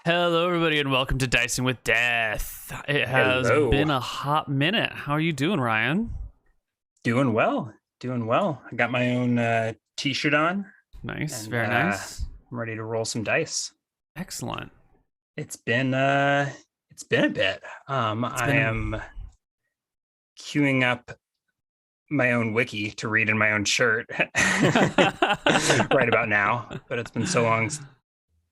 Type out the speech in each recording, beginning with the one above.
Hello, everybody, and welcome to Dicing with Death. It has Hello. been a hot minute. How are you doing, Ryan? Doing well. Doing well. I got my own t-shirt on Nice, and very nice. I'm ready to roll some dice. Excellent. It's been a bit. I am queuing up my own wiki to read in my own shirt right about now, but it's been so long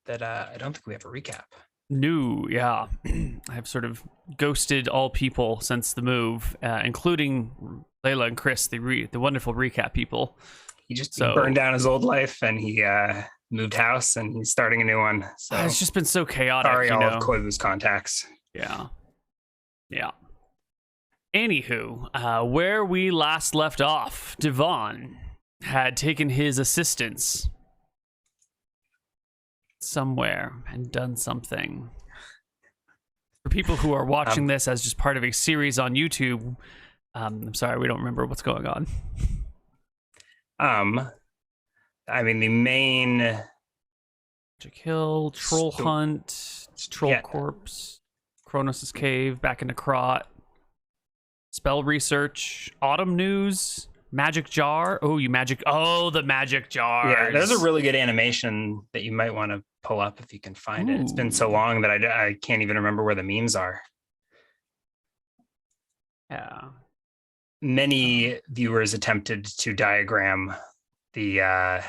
that I don't think we have a recap. New, yeah. I have sort of ghosted all people since the move, including Layla and Chris, the wonderful recap people. He burned down his old life and he moved house and he's starting a new one. So it's just been so chaotic. Sorry, all of Koibu's contacts. Yeah. Anywho, where we last left off, Devon had taken his assistants somewhere and done something. For people who are watching this as just part of a series on YouTube, I'm sorry, we don't remember what's going on. I mean, the main Magic Hill, Troll Hunt, Troll Corpse, Kronos' Cave, back in Necrot, Spell Research, Autumn News, Magic Jar. The Magic Jar. Yeah, there's a really good animation that you might want to pull up if you can find it. It's been so long that I can't even remember where the memes are. Yeah. Many viewers attempted to diagram the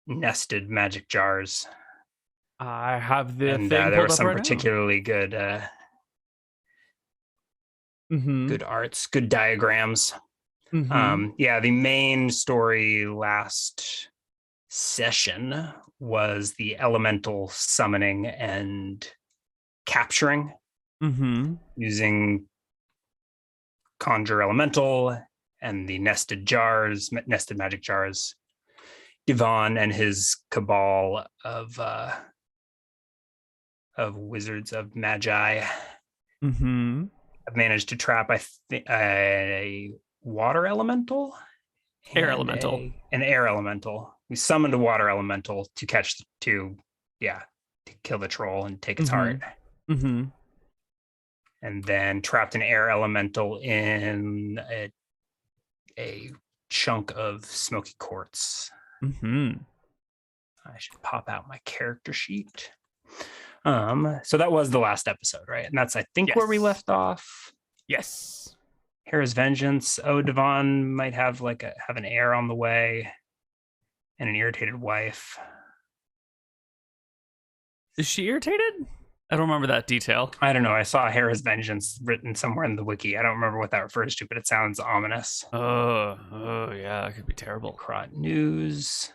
nested magic jars. I have the thing there were some right particularly good good arts, good diagrams. The main story last session was the elemental summoning and capturing using conjure elemental and the nested magic jars. Devon and his cabal of wizards of magi have managed to trap a water elemental, an air elemental. We summoned a water elemental to kill the troll and take its heart. And then trapped an air elemental in a chunk of smoky quartz. I should pop out my character sheet. So that was the last episode, right? And that's, I think, where we left off. Yes. Hera's Vengeance. Oh, Devon might have an heir on the way and an irritated wife. Is she irritated? I don't remember that detail. I don't know. I saw Hera's Vengeance written somewhere in the wiki. I don't remember what that refers to, but it sounds ominous. Oh yeah, it could be terrible. Necrot News.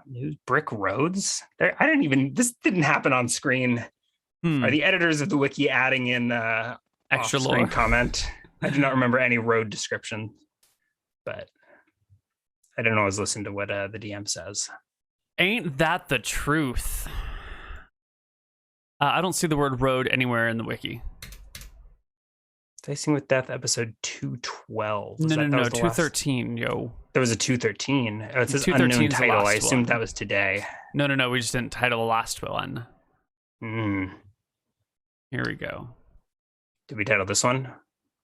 News. Brick roads. This didn't happen on screen. Are the editors of the wiki adding in extra off-screen lore comment? I do not remember any road description, but I don't always listen to what the DM says. Ain't that the truth? I don't see the word road anywhere in the wiki. Dicing with Death, episode 212. No, 213, yo. There was a 213. Oh, it says unknown title. I assumed that was today. No. We just didn't title the last one. Here we go. Did we title this one?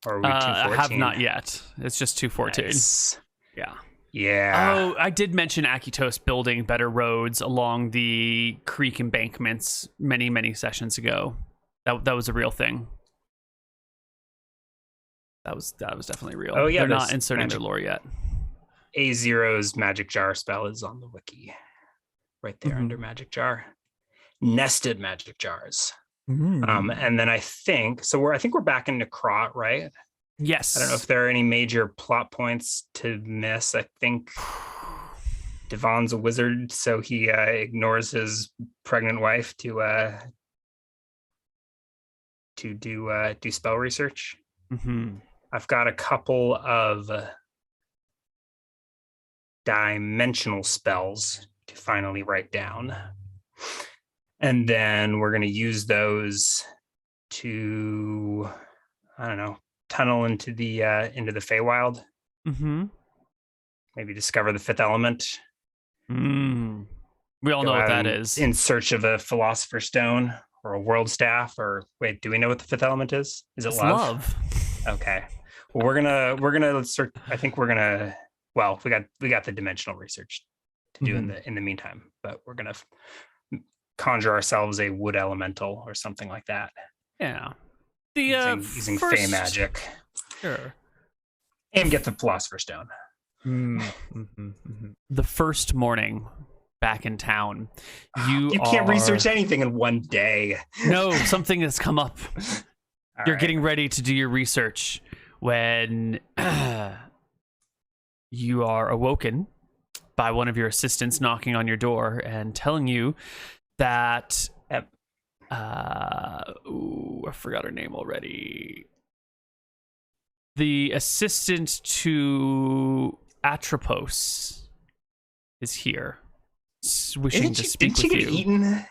Or are we 214? I have not yet. It's just 214. Nice. Yeah. Oh, I did mention Akitos building better roads along the creek embankments many sessions ago. That was a real thing. That was definitely real. Oh yeah, they're not inserting their lore yet. A0's magic jar spell is on the wiki, right there under magic jar. Nested magic jars. And then I think we're back in Necrot, right? Yes. I don't know if there are any major plot points to miss. I think Devon's a wizard, so he ignores his pregnant wife to do spell research. I've got a couple of dimensional spells to finally write down. And then we're going to use those to, I don't know, tunnel into the Feywild. Mm-hmm. Maybe discover the fifth element. We all know what that is. In search of a philosopher's stone or a world staff, or wait, do we know what the fifth element is? Is it love? Okay. Well, we're gonna search. I think we're gonna. Well, we got the dimensional research to do in the meantime, but we're gonna conjure ourselves a wood elemental or something like that. Yeah. Using Fey magic. Sure. And get the philosopher's stone. The first morning back in town, you can't research anything in one day. No, something has come up. You're right. getting ready to do your research when you are awoken by one of your assistants knocking on your door and telling you that I forgot her name already. The assistant to Atropos is here, wishing to speak with you. Didn't she get eaten?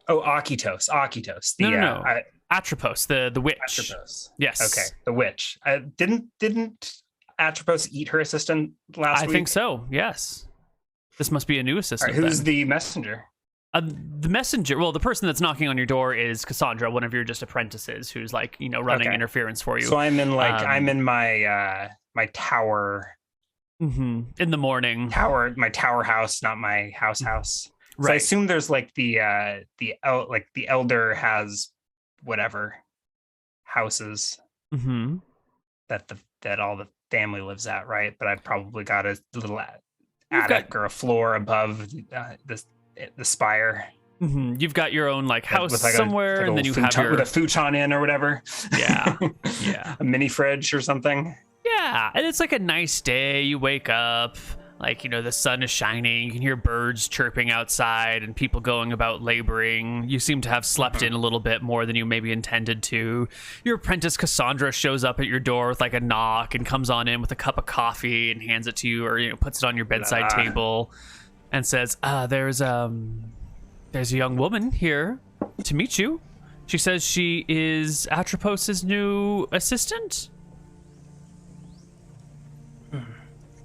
Oh, Akitos. No. Atropos, the witch. Atropos. Yes. Okay, the witch. Didn't Atropos eat her assistant last week? I think so. Yes. This must be a new assistant. Right, who's the messenger? The messenger. Well, the person that's knocking on your door is Cassandra, one of your just apprentices, who's like running interference for you. So I'm in I'm in my my tower. In the morning. My tower house, not my house. Right. So I assume there's like the elder has whatever houses that all the family lives at, right? But I've probably got a little attic or a floor above the spire. You've got your own house with somewhere, and then you have with a futon in or whatever. Yeah. A mini fridge or something. Yeah, and it's a nice day. You wake up, the sun is shining. You can hear birds chirping outside and people going about laboring. You seem to have slept in a little bit more than you maybe intended to. Your apprentice Cassandra shows up at your door with a knock and comes on in with a cup of coffee and hands it to you, or puts it on your bedside table and says, there's a young woman here to meet you. She says she is Atropos's new assistant.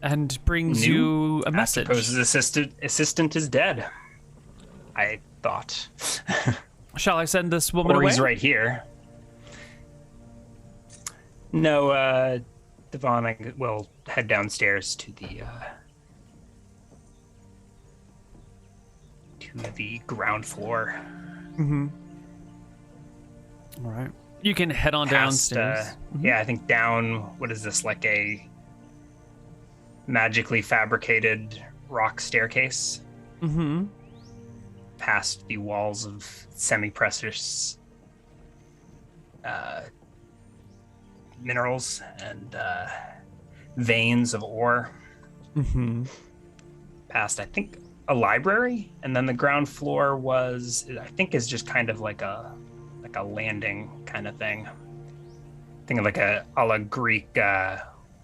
And brings you a message. Atropos's assistant is dead, I thought. Shall I send this woman away? He's right here. No, Devon will head downstairs to the ground floor. All right. You can head on downstairs. Yeah, I think down. What is this, like a magically fabricated rock staircase? Past the walls of semi-precious minerals and veins of ore. Past, I think, a library, and then the ground floor is just kind of like a landing kind of thing. Think of a la Greek.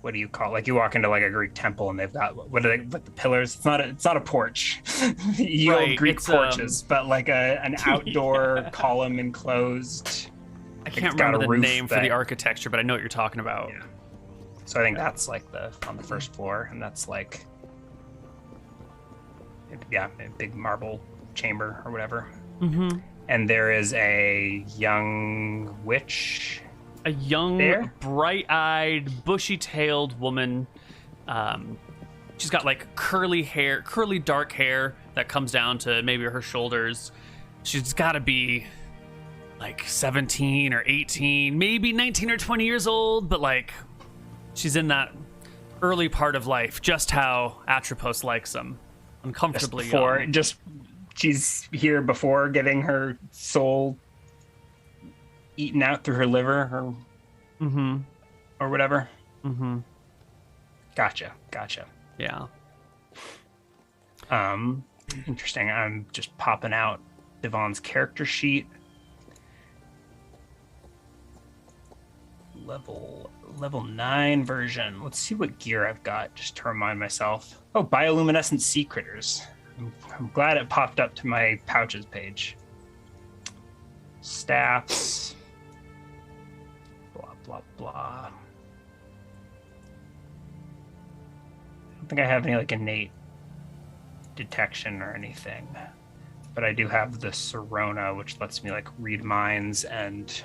What do you call it? You walk into a Greek temple and they've got what are they? The pillars. It's not a porch. Old Greek porches, but an outdoor column enclosed. I can't remember the name for the architecture, but I know what you're talking about. Yeah. So I think that's on the first floor, and that's a big marble chamber or whatever. And there is a young witch. A young, bright-eyed, bushy-tailed woman. She's got curly dark hair that comes down to maybe her shoulders. She's got to be 17 or 18, maybe 19 or 20 years old, but she's in that early part of life, just how Atropos likes them. Uncomfortably young. She's here before getting her soul eaten out through her liver or whatever. Gotcha. Yeah. Interesting. I'm just popping out Devon's character sheet. Level 9 version. Let's see what gear I've got just to remind myself. Oh, bioluminescent sea critters. I'm glad it popped up to my pouches page. Staffs. blah, blah. I don't think I have any like innate detection or anything, but I do have the Sirona, which lets me like read minds and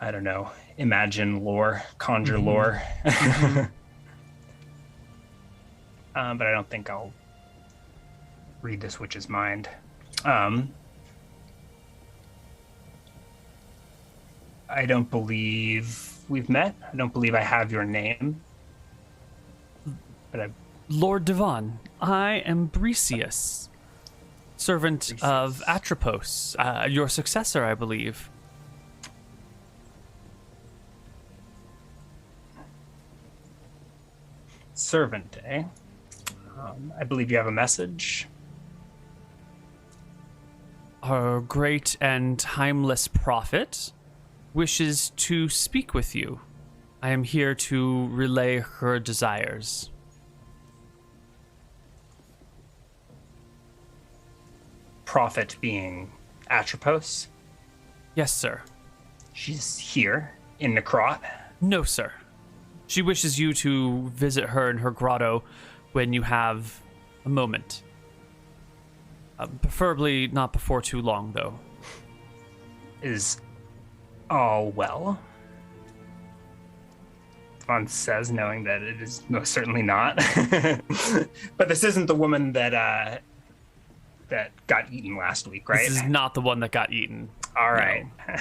I don't know, imagine lore, conjure lore. But I don't think I'll read this witch's mind. I don't believe we've met. I don't believe I have your name. But Lord Devon, I am Bricius, servant of Atropos, your successor, I believe. Servant, eh? I believe you have a message. Our great and timeless prophet wishes to speak with you. I am here to relay her desires. Prophet being Atropos. Yes, sir. She's here in Necrot. No, sir. She wishes you to visit her in her grotto when you have a moment. Preferably not before too long, though. Is all well? Devon says, knowing that it is most certainly not. But this isn't the woman that that got eaten last week, right? This is not the one that got eaten. All right. No.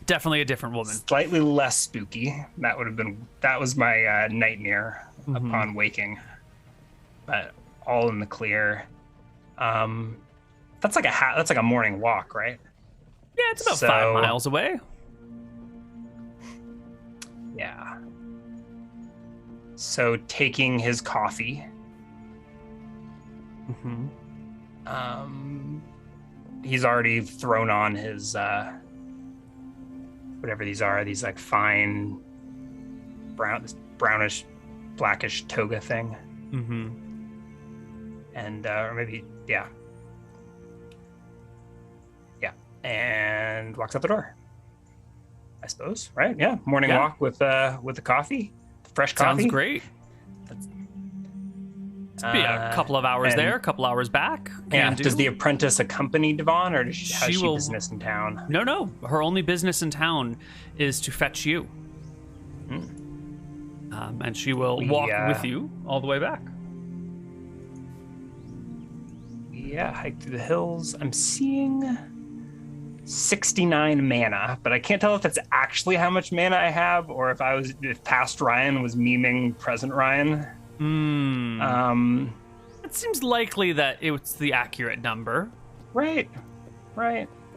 Definitely a different woman. Slightly less spooky. That was my nightmare upon waking. But all in the clear. That's like a morning walk, right? Yeah, it's about 5 miles away. Yeah. So taking his coffee. He's already thrown on his whatever these are, these like fine brownish blackish toga thing. And or maybe yeah, and walks out the door, I suppose, right? Yeah, morning walk with the coffee, fresh coffee. Sounds great. Be a couple of hours there, a couple hours back. Does the apprentice accompany Devon, or has she business in town? No. Her only business in town is to fetch you. And she will walk with you all the way back. Yeah, hike through the hills. I'm seeing 69 mana, but I can't tell if that's actually how much mana I have, or if past Ryan was memeing present Ryan. It seems likely that it's the accurate number. Right.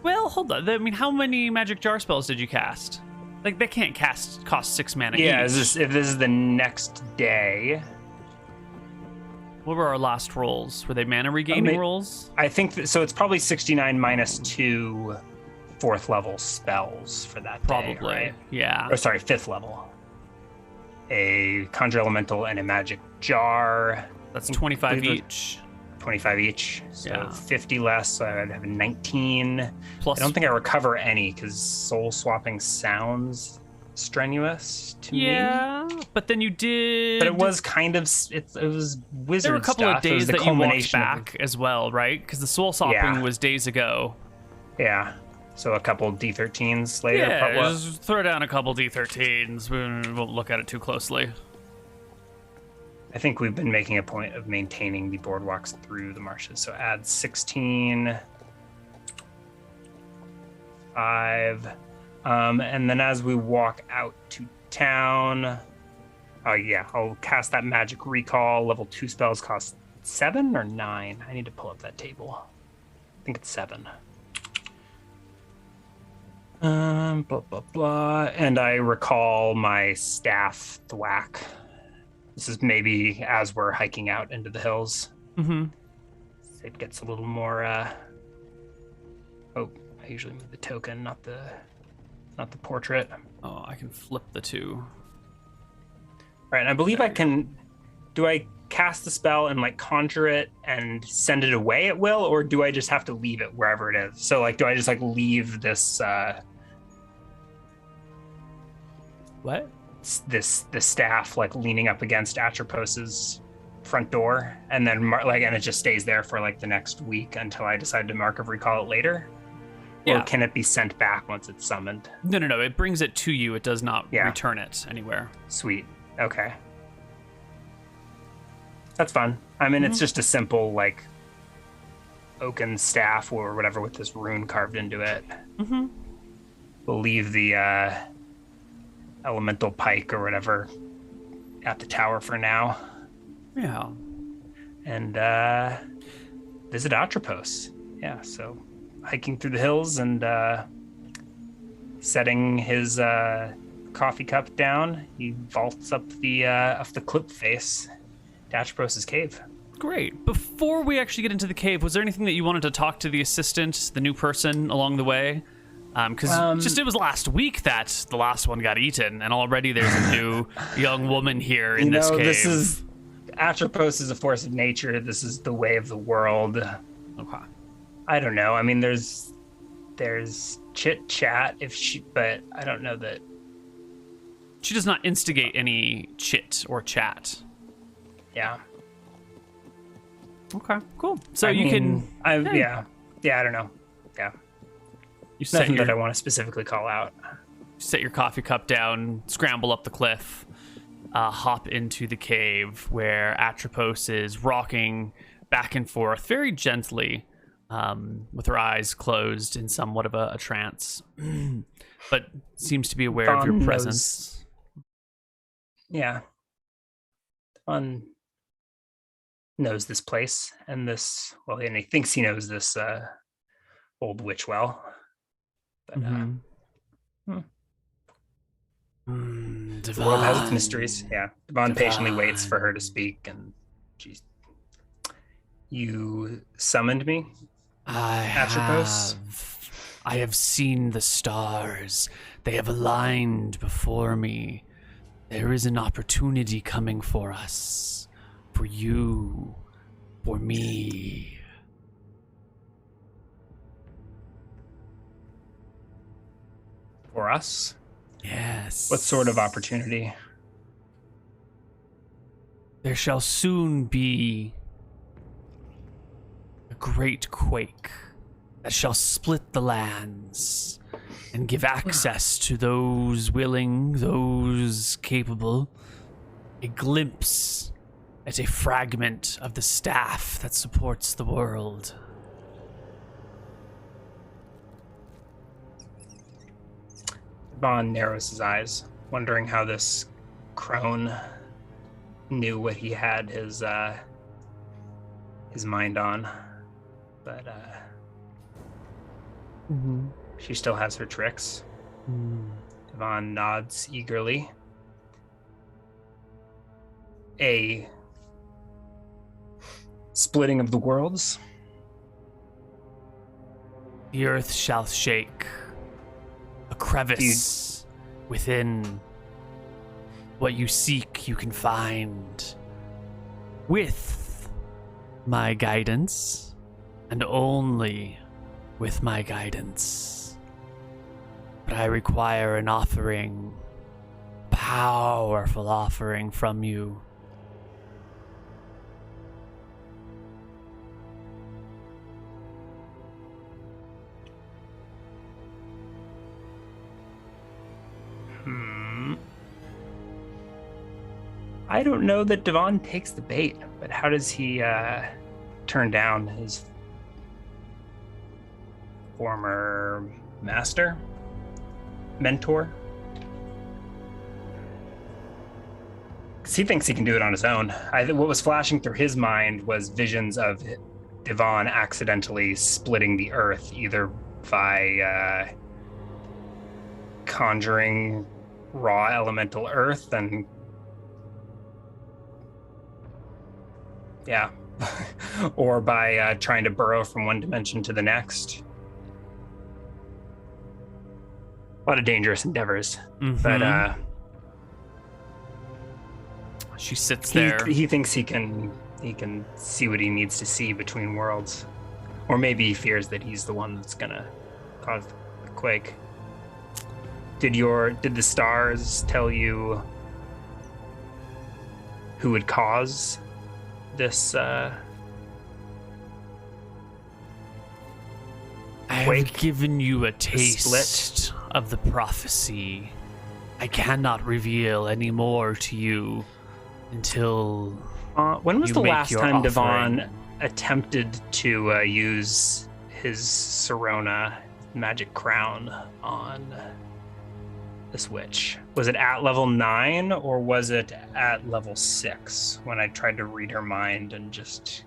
Well, hold on. I mean, how many magic jar spells did you cast? Like, they can't cost 6 mana Yeah, each. if this is the next day. What were our last rolls? Were they mana regaining rolls? I think so. It's probably 69 minus 2 4th level spells for that Probably, day, right? Yeah. Or sorry, 5th level. A conjure elemental and a magic jar. That's 25 each. 25 each. So 50 less. So I'd have a 19. Plus, I don't think I recover any because soul swapping sounds strenuous to me. Yeah, but then you did. But it was kind of it was wizard. There were a couple stuff. of days that you walked back as well, right? Because the soul swapping was days ago. Yeah. So a couple D13s later. Yeah, just throw down a couple D13s. We won't look at it too closely. I think we've been making a point of maintaining the boardwalks through the marshes. So add 16, 5, and then as we walk out to town, I'll cast that magic recall. Level 2 spells cost 7 or 9. I need to pull up that table. I think it's 7. Blah blah blah, and I recall my staff thwack. This is maybe as we're hiking out into the hills. It gets a little more. I usually move the token, not the portrait. Oh, I can flip the 2. Right, and I believe I can. Do I cast the spell and like conjure it and send it away at will, or do I just have to leave it wherever it is? So like, do I just like leave this What? The staff like leaning up against Atropos's front door, and then and it just stays there for like the next week until I decide to mark of recall it later. Yeah. Or can it be sent back once it's summoned? No. It brings it to you. It does not return it anywhere. Sweet. Okay. That's fun. I mean, it's just a simple like oaken staff or whatever with this rune carved into it. Mm-hmm. We'll leave the elemental pike or whatever at the tower for now. Yeah. And visit Atropos. Yeah, so hiking through the hills and setting his coffee cup down, he vaults up the cliff face to Atropos' cave. Great. Before we actually get into the cave, was there anything that you wanted to talk to the assistant, the new person, along the way? Because it was last week that the last one got eaten, and already there's a new young woman here in this cave. Atropos is a force of nature. This is the way of the world. Okay. I don't know. I mean, there's chit chat but I don't know that she does not instigate any chit or chat. Yeah. Okay. Cool. So I don't know. Yeah. You Nothing that I want to specifically call out. Set your coffee cup down, scramble up the cliff, hop into the cave where Atropos is rocking back and forth very gently, with her eyes closed in somewhat of a trance, but seems to be aware of your presence. Yeah. Thon knows this place and and he thinks he knows this old witch well. But the world has its mysteries. Yeah. Devon patiently waits for her to speak, and you summoned me, Atropos? I have seen the stars. They have aligned before me. There is an opportunity coming for us. For you. For me. For us? Yes. What sort of opportunity? There shall soon be a great quake that shall split the lands and give access to those willing, those capable, a glimpse at a fragment of the staff that supports the world. Vaughn narrows his eyes, wondering how this crone knew what he had his mind on. But she still has her tricks. Vaughn nods eagerly. A splitting of the worlds. The earth shall shake. A crevice within what you seek you can find. With my guidance, and only with my guidance. But I require an offering, powerful offering from you. I don't know that Devon takes the bait, but how does he turn down his former master? Mentor? Because he thinks he can do it on his own. What was flashing through his mind was visions of Devon accidentally splitting the earth, either by conjuring raw elemental earth and or by trying to burrow from one dimension to the next. A lot of dangerous endeavors. But she sits there. He thinks he can see what he needs to see between worlds. Or maybe he fears that he's the one that's gonna cause the quake. Did the stars tell you who would cause this I quake? have given you a taste split? of the prophecy. I cannot reveal any more to you until when was you the make last your time offering. Devon attempted to use his Serona magic crown on this witch? Was it at level 9 or was it at level 6 when I tried to read her mind and just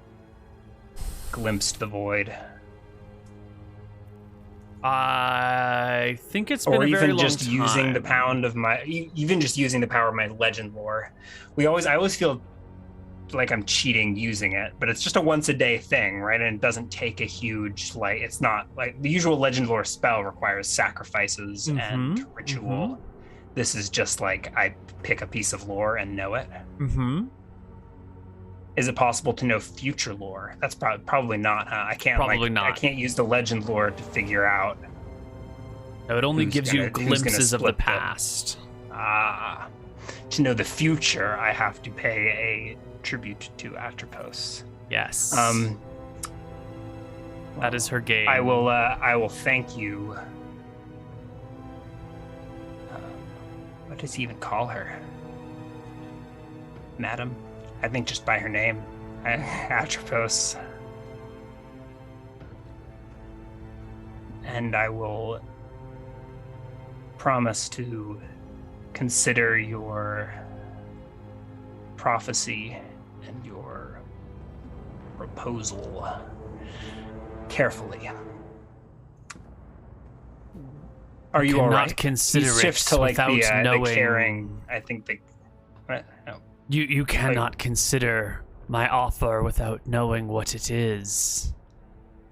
glimpsed the void? I think it's been Or a very even long just time. using the pound of my, even just using the power of my legend lore. I always feel like I'm cheating using it, but it's just a once a day thing, right? And it doesn't take a huge, like, it's not like the usual legend lore spell requires sacrifices and ritual. This is just like I pick a piece of lore and know it. Is it possible to know future lore? That's probably not, huh? I can't not. I can't use the legend lore to figure out. No, it only gives you who's gonna glimpses of the split them. past. To know the future, I have to pay a tribute to Atropos. Yes. That is her game. I will thank you. What does he even call her? Madam? I think just by her name. Atropos. And I will promise to consider your prophecy and your proposal carefully. Are you all right? Consider He shifts to like without the knowing. caring. I think the. No. You cannot consider my offer without knowing what it is.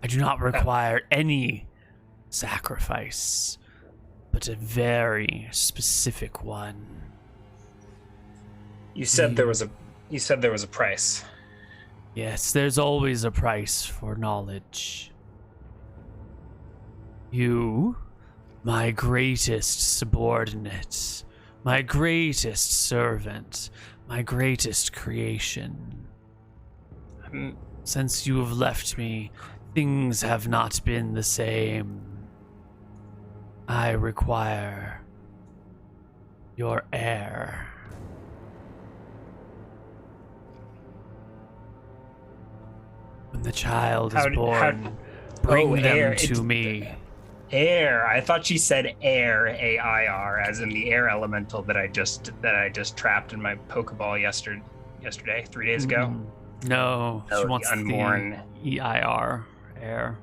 I do not require any sacrifice, but a very specific one. You said there was a price. Yes, there's always a price for knowledge. You, my greatest subordinate, my greatest servant, my greatest creation. Since you have left me, things have not been the same. I require your heir. When the child is born, bring them to me. Air. I thought she said air, A-I-R, as in the air elemental that I just trapped in my Pokeball yesterday, 3 days ago. No, she wants the unborn EIR, air.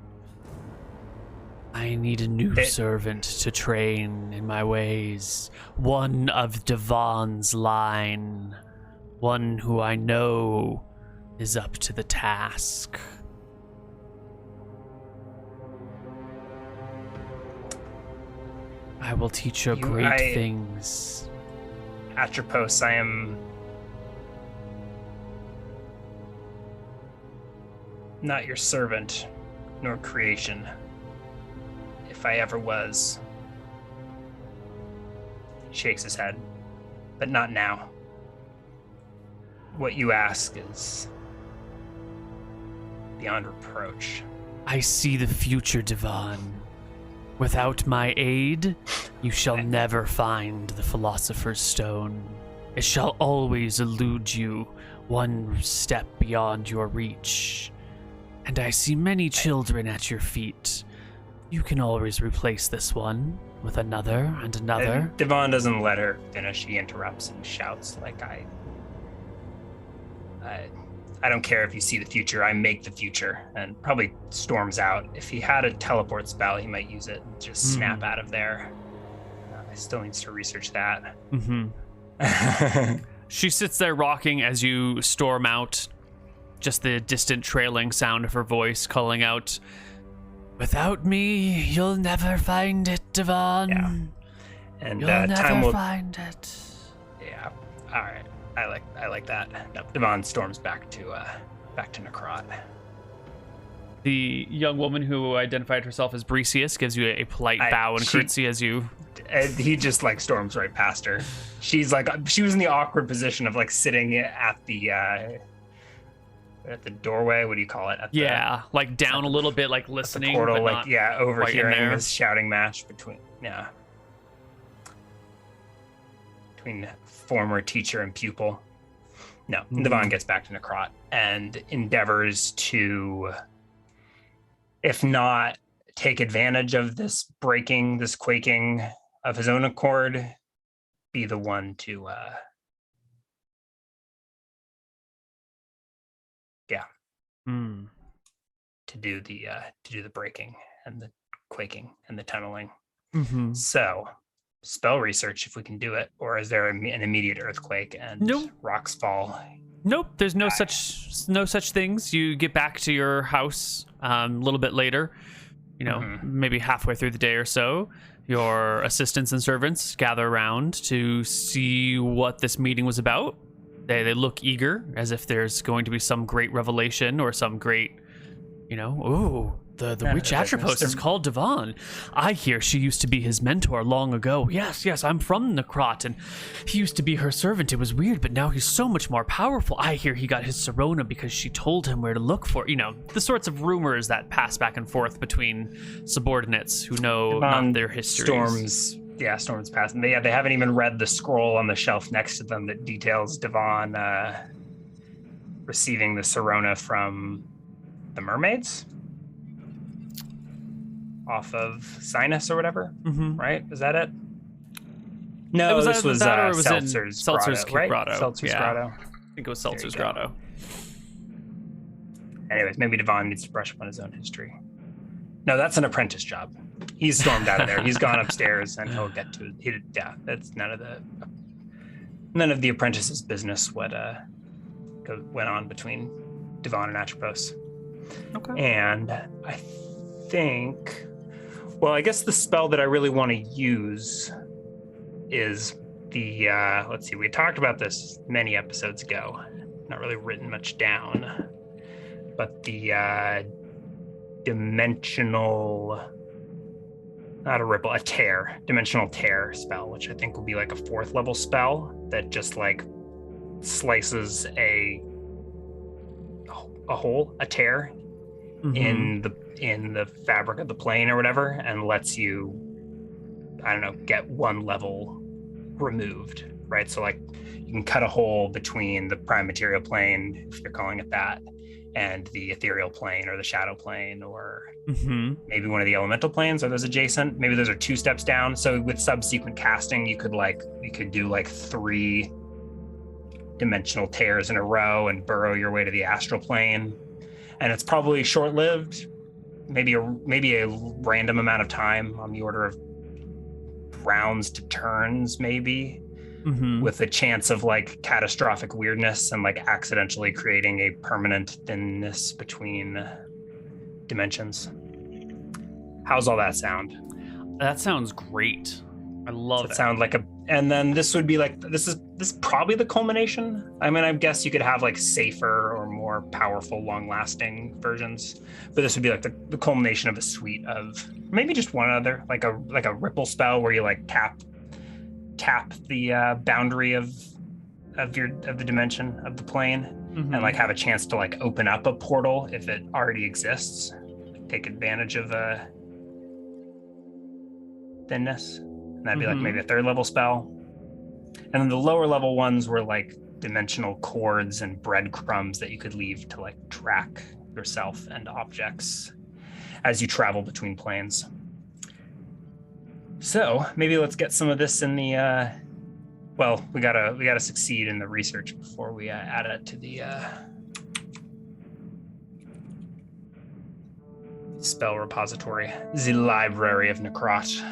I need a new servant to train in my ways. One of Devon's line. One who I know is up to the task. I will teach her great things. Atropos, I am not your servant, nor creation. If I ever was. He shakes his head. But not now. What you ask is beyond reproach. I see the future, Devon. Without my aid, you shall never find the Philosopher's Stone. It shall always elude you, one step beyond your reach. And I see many children at your feet. You can always replace this one with another and another. And Devon doesn't let her finish. He interrupts and shouts like, I don't care if you see the future, I make the future, and probably storms out. If he had a teleport spell, he might use it and just snap out of there. I still needs to research that. She sits there rocking as you storm out, just the distant trailing sound of her voice calling out, "Without me, you'll never find it, Devon. Yeah. And you'll time never will find it." Yeah. All right. I like that. No, Devon storms back to Necrot. The young woman who identified herself as Brecius gives you a polite bow and curtsy as you And he just like storms right past her. She was in the awkward position of like sitting at the doorway. What do you call it? Like down a little bit, like listening. The portal, but like not overhearing this shouting match between former teacher and pupil. No, Devon gets back to Necrot and endeavors to, if not take advantage of this quaking of his own accord, be the one to to do the breaking and the quaking and the tunneling. So spell research if we can do it, or is there an immediate earthquake and rocks fall? Nope, there's no such things. You get back to your house a little bit later, maybe halfway through the day or so. Your assistants and servants gather around to see what this meeting was about. They look eager, as if there's going to be some great revelation or some great, the witch Atropos is called Devon. I hear she used to be his mentor long ago. Yes, I'm from Necrot, and he used to be her servant. It was weird, but now he's so much more powerful. I hear he got his Sirona because she told him where to look for, the sorts of rumors that pass back and forth between subordinates who know not their histories. Storms passing. They haven't even read the scroll on the shelf next to them that details Devon receiving the Sirona from the mermaids off of Sinus or whatever, right? Is that it? No, this was Seltzer's grotto, right? Seltzer's grotto. I think it was Seltzer's grotto. Anyways, maybe Devon needs to brush up on his own history. No, that's an apprentice job. He's stormed out of there. He's gone upstairs, and he'll get to it. That's none of the apprentice's business. What went on between Devon and Atropos. Okay. And I think, I guess the spell that I really want to use is the let's see. We talked about this many episodes ago. Not really written much down, but the dimensional. Not a ripple, dimensional tear spell, which I think will be like a 4th level spell that just like slices a hole, a tear in the fabric of the plane or whatever, and lets you, get 1 level removed, right? So like you can cut a hole between the prime material plane, if you're calling it that, and the ethereal plane or the shadow plane, or maybe one of the elemental planes, or those adjacent. Maybe those are 2 steps down. So with subsequent casting, you could do like 3 dimensional tears in a row and burrow your way to the astral plane. And it's probably short-lived, maybe a random amount of time, on the order of rounds to turns, maybe. With a chance of like catastrophic weirdness and like accidentally creating a permanent thinness between dimensions. How's all that sound? That sounds great. I love it. Sound like and then this would be like, this is probably the culmination. I mean, I guess you could have like safer or more powerful, long-lasting versions, but this would be like the culmination of a suite of maybe just one other, like a ripple spell where you like tap the boundary of the dimension of the plane, and like have a chance to like open up a portal if it already exists, take advantage of a thinness, and that'd be like maybe a 3rd level spell. And then the lower level ones were like dimensional cords and breadcrumbs that you could leave to like track yourself and objects as you travel between planes. So maybe let's get some of this in the we gotta succeed in the research before we add it to the spell repository, the library of Necrot.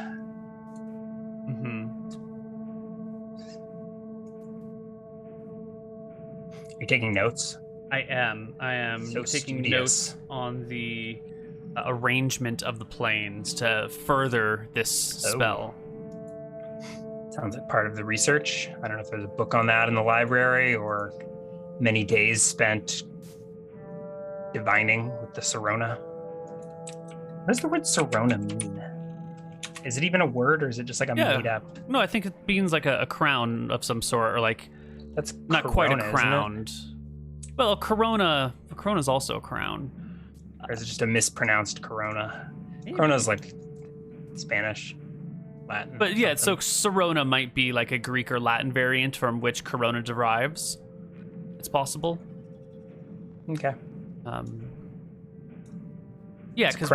You're taking notes? I am so taking notes on the arrangement of the planes to further this spell. Sounds like part of the research. I don't know if there's a book on that in the library, or many days spent divining with the Sirona. What does the word Sirona mean? Is it even a word, or is it just like a made up? No, I think it means like a crown of some sort, or like that's not corona, quite a crown. Well, a corona's also a crown. Or is it just a mispronounced corona? Corona's like Spanish, Latin. But yeah, so Sorona might be like a Greek or Latin variant from which corona derives. It's possible. Okay. Yeah, because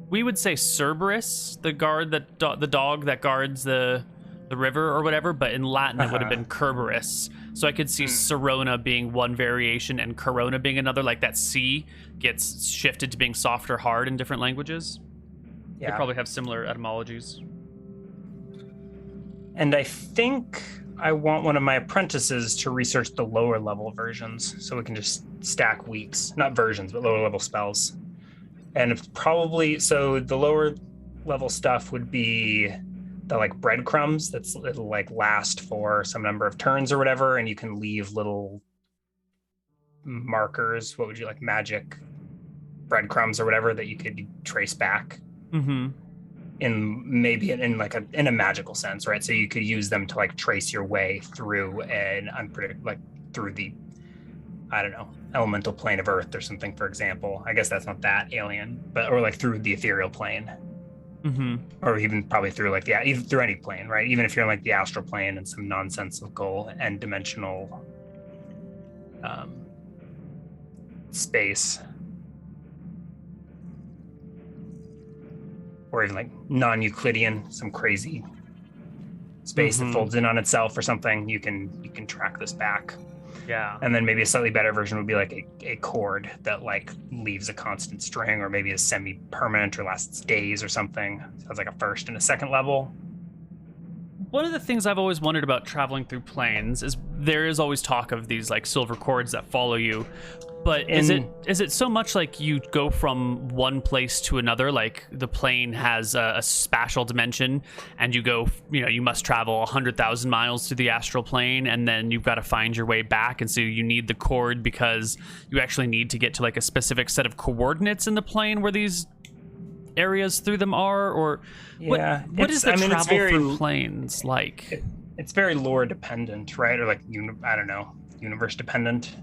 we would say Cerberus, the dog that guards the river or whatever, but in Latin it would have been Kerberos. So I could see Sorona being one variation and Corona being another. Like that C gets shifted to being soft or hard in different languages. Yeah, they probably have similar etymologies. And I think I want one of my apprentices to research the lower level versions, so we can just stack weeks, not versions, but lower level spells. And it's probably, so the lower level stuff would be the like breadcrumbs it'll like last for some number of turns or whatever, and you can leave little markers. What would you like, magic breadcrumbs or whatever that you could trace back. In maybe in a magical sense, right? So you could use them to like trace your way through an through the, I don't know, elemental plane of Earth or something, for example. I guess that's not that alien, but or like through the ethereal plane, or even probably through like even through any plane, right? Even if you're in like the astral plane and some nonsensical and dimensional space. Or even like non-Euclidean, some crazy space that folds in on itself or something, you can track this back. Yeah. And then maybe a slightly better version would be like a chord that like leaves a constant string, or maybe is semi-permanent or lasts days or something. So it's like a first and a second level. One of the things I've always wondered about traveling through planes is there is always talk of these like silver cords that follow you. But is it so much like you go from one place to another? Like the plane has a spatial dimension, and you must travel 100,000 miles to the astral plane, and then you've got to find your way back. And so you need the cord because you actually need to get to like a specific set of coordinates in the plane where these areas through them are, or what is the travel through planes like? It's very lore dependent, right? Or like, I don't know, universe dependent.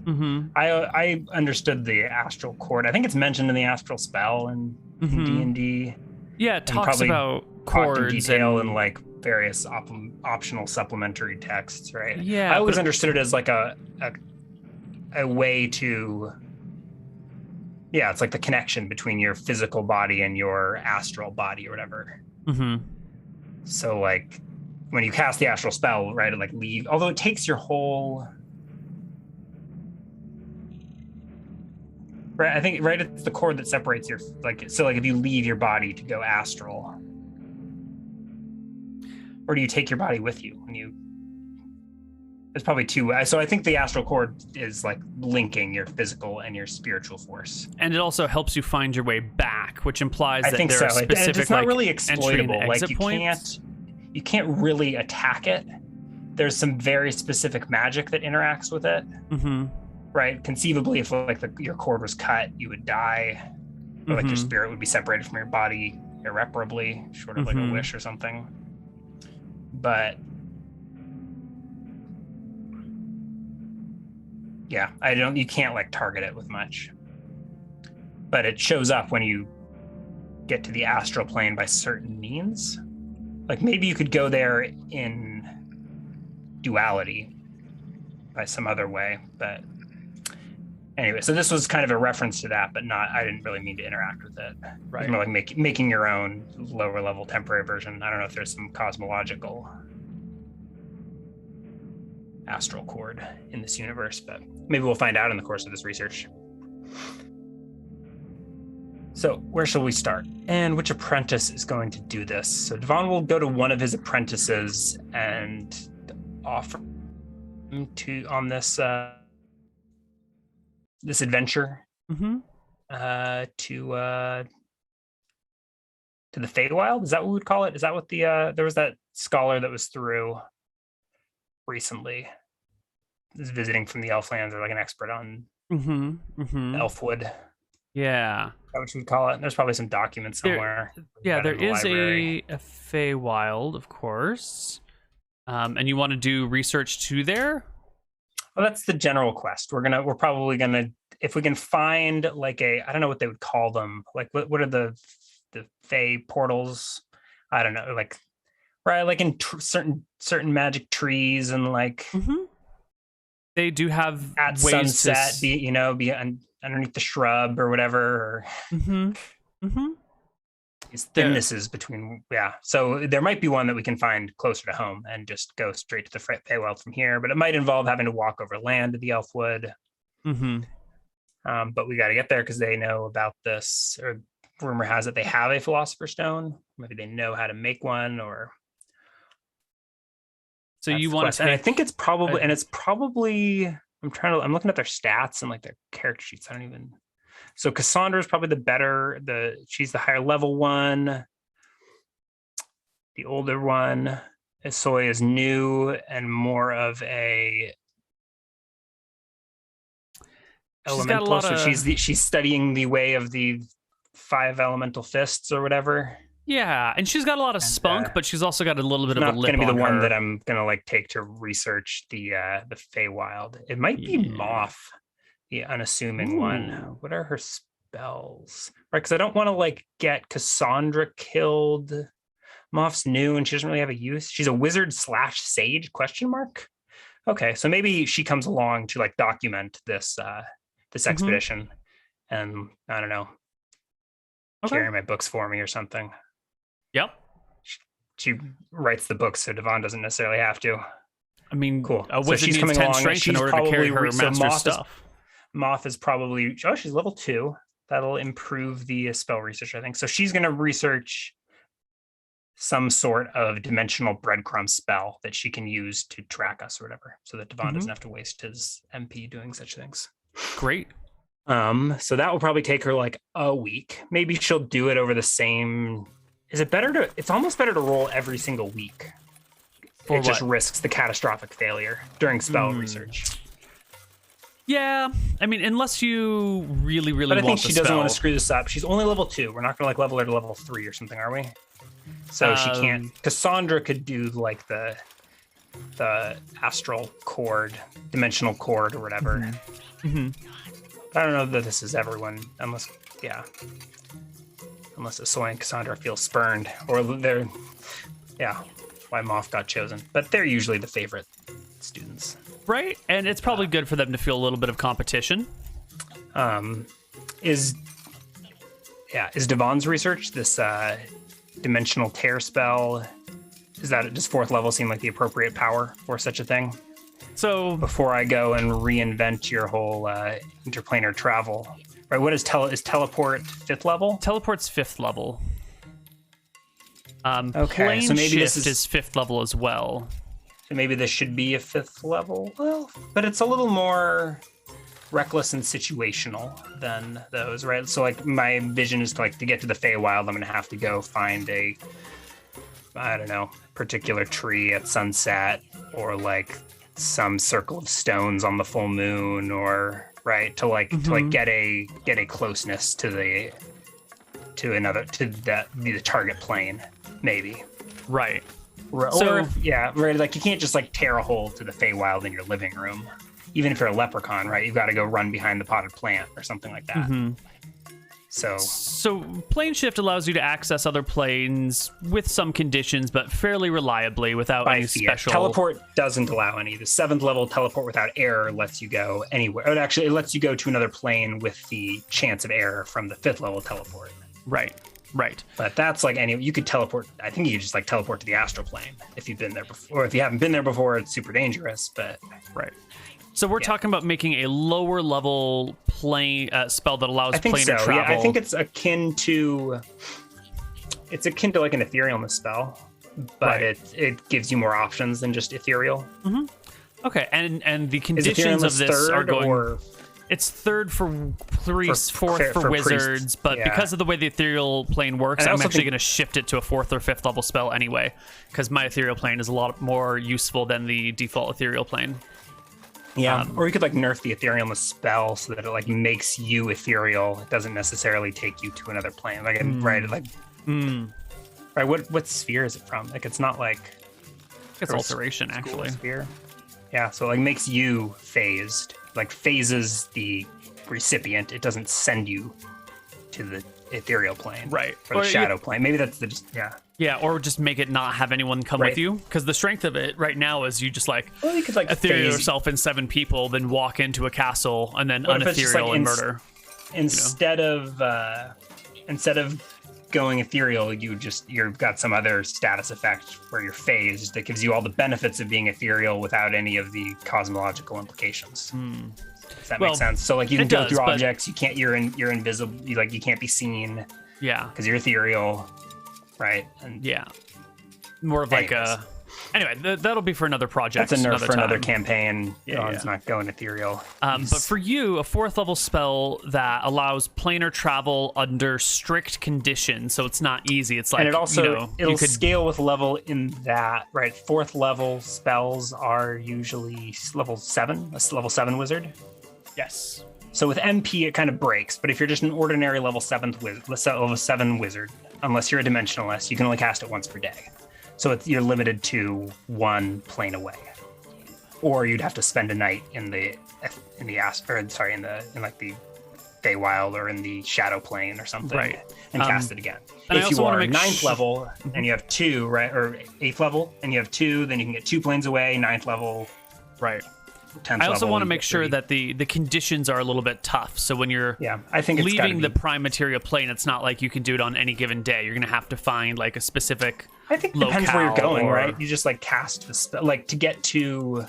I understood the astral cord. I think it's mentioned in the astral spell in D&D. Yeah, it talks about cords in detail in like various optional supplementary texts, right? Yeah, I always understood it as like a way to, it's like the connection between your physical body and your astral body or whatever. So like when you cast the astral spell, right, it like although it takes your whole, right, I think, right, it's the cord that separates your, like, so like if you leave your body to go astral, or do you take your body with you when you, there's probably two. So I think the astral cord is like linking your physical and your spiritual force. And it also helps you find your way back, which implies that there are specific, it's not really exploitable. Like points. You can't really attack it. There's some very specific magic that interacts with it. Right? Conceivably, if like your cord was cut, you would die, or like your spirit would be separated from your body irreparably, short of like a wish or something. But yeah, you can't like target it with much. But it shows up when you get to the astral plane by certain means. Like maybe you could go there in duality by some other way, but anyway, so this was kind of a reference to that, but I didn't really mean to interact with it. Right. It's more like making your own lower level temporary version. I don't know if there's some cosmological astral cord in this universe, but maybe we'll find out in the course of this research. So where shall we start? And which apprentice is going to do this? So Devon will go to one of his apprentices and offer him on this this adventure to the Feywild. Is that what we would call it? Is that what there was that scholar that was through recently, is visiting from the Elflands, or like an expert on Elfwood. Yeah. that what you would call it? There's probably some document somewhere. There is a Feywild, of course. And you want to do research to there? Well, that's the general quest. We're probably gonna, if we can find like I don't know what they would call them. Like what are the Fey portals? I don't know. Like right, like in certain magic trees and like they do have at ways sunset, be underneath the shrub or whatever. Or these thinnesses between, so there might be one that we can find closer to home and just go straight to the Feywild from here, but it might involve having to walk over land to the Elfwood. But we got to get there because they know about this, or rumor has it they have a Philosopher's Stone. Maybe they know how to make one, or so you want to. And I think it's probably, I'm looking at their stats and like their character sheets. So Cassandra is probably she's the higher level one. The older one, Soy, is new and more of a elemental. So she's studying the way of the 5 elemental fists or whatever. Yeah, and she's got a lot of spunk, but she's also got a little bit of a lip on her. Not going to be the one that I'm going to like take to research the Feywild. It might be Moth, the unassuming one. What are her spells? Right, because I don't want to like get Cassandra killed. Moth's new and she doesn't really have a use. She's a wizard / sage ? Okay, so maybe she comes along to like document this expedition, and I don't know, carry my books for me or something. Yep. She writes the books, so Devon doesn't necessarily have to. I mean, cool. A wizard needs 10 strength in order to carry her master's stuff. Moth is probably, she's level 2. That'll improve the spell research, I think. So she's going to research some sort of dimensional breadcrumb spell that she can use to track us or whatever, so that Devon doesn't have to waste his MP doing such things. Great. So that will probably take her like a week. Maybe she'll do it over the same. It's almost better to roll every single week. Just risks the catastrophic failure during spell research. Yeah, I mean, unless you really want the spell. But I think she doesn't want to screw this up. She's only level 2. We're not going to like level her to level 3 or something, are we? So she can't. Cassandra could do like the astral cord, dimensional cord, or whatever. But I don't know that this is everyone, unless Soy and Cassandra feel spurned, or they're, why Moth got chosen. But they're usually the favorite students. Right, and it's probably good for them to feel a little bit of competition. Is Devon's research this dimensional tear spell? Does 4th level seem like the appropriate power for such a thing? So before I go and reinvent your whole interplanar travel, right? What is teleport 5th level? Teleport's 5th level. Okay, plane so maybe shift is 5th level as well. So maybe this should be a 5th level. Well, but it's a little more reckless and situational than those, right? So like my vision is to get to the Feywild, I'm gonna have to go find a, I don't know, particular tree at sunset, or like some circle of stones on the full moon, or right to get a closeness to the target plane, maybe. Right. Or like you can't just like tear a hole to the Feywild in your living room, even if you're a leprechaun, right? You've got to go run behind the potted plant or something like that. So plane shift allows you to access other planes with some conditions, but fairly reliably without any special. Teleport doesn't allow any. The 7th level teleport without error lets you go anywhere. It lets you go to another plane with the chance of error from the 5th level teleport. Right. But that's like you could teleport. I think you could just like teleport to the astral plane if you've been there before. Or if you haven't been there before, it's super dangerous. But right. So we're talking about making a lower level plane spell that allows planar travel. Yeah, I think it's akin to like an etherealness spell, but it gives you more options than just ethereal. Okay, and the conditions of this are going. It's 3rd for priests, 4th for wizards, priests, but because of the way the ethereal plane works, I'm actually going to shift it to a 4th or 5th level spell anyway, because my ethereal plane is a lot more useful than the default ethereal plane. Yeah, or you could like nerf the etherealness spell so that it like makes you ethereal. It doesn't necessarily take you to another plane. Like right, like right. What sphere is it from? Like it's not like it's alteration actually. Sphere. Yeah, so like makes you phased. Like phases the recipient. It doesn't send you to the ethereal plane, right? Or the shadow plane. Maybe that's Yeah, or just make it not have anyone come with you, because the strength of it right now is you just like, you could like ethereal yourself in 7 people, then walk into a castle and then unethereal and murder. Instead of going ethereal, you've got some other status effect where you're phased that gives you all the benefits of being ethereal without any of the cosmological implications. Does that make sense? So like you can go through objects, you're invisible, you can't be seen. Yeah, because you're ethereal. Right. And more of like anyway, that'll be for another project. That's a nerf for another campaign. It's not going ethereal. But for you, a 4th level spell that allows planar travel under strict conditions, so it's not easy. It's like, and it also it'll scale with level in that, right? 4th level spells are usually level 7, a level 7 wizard. Yes. So with MP, it kind of breaks. But if you're just an ordinary level 7 wizard, unless you're a dimensionalist, you can only cast it once per day. So you're limited to 1 plane away, or you'd have to spend a night in the Feywild or in the shadow plane or something, and cast it again. If you are 9th level and you have 2, right, or 8th level and you have 2, then you can get 2 planes away. 9th level, right. I also want to make sure that the conditions are a little bit tough. So when you're leaving the prime material plane, it's not like you can do it on any given day. You're going to have to find like a specific I think it depends where you're going, right? You just like cast the spell, like to get to,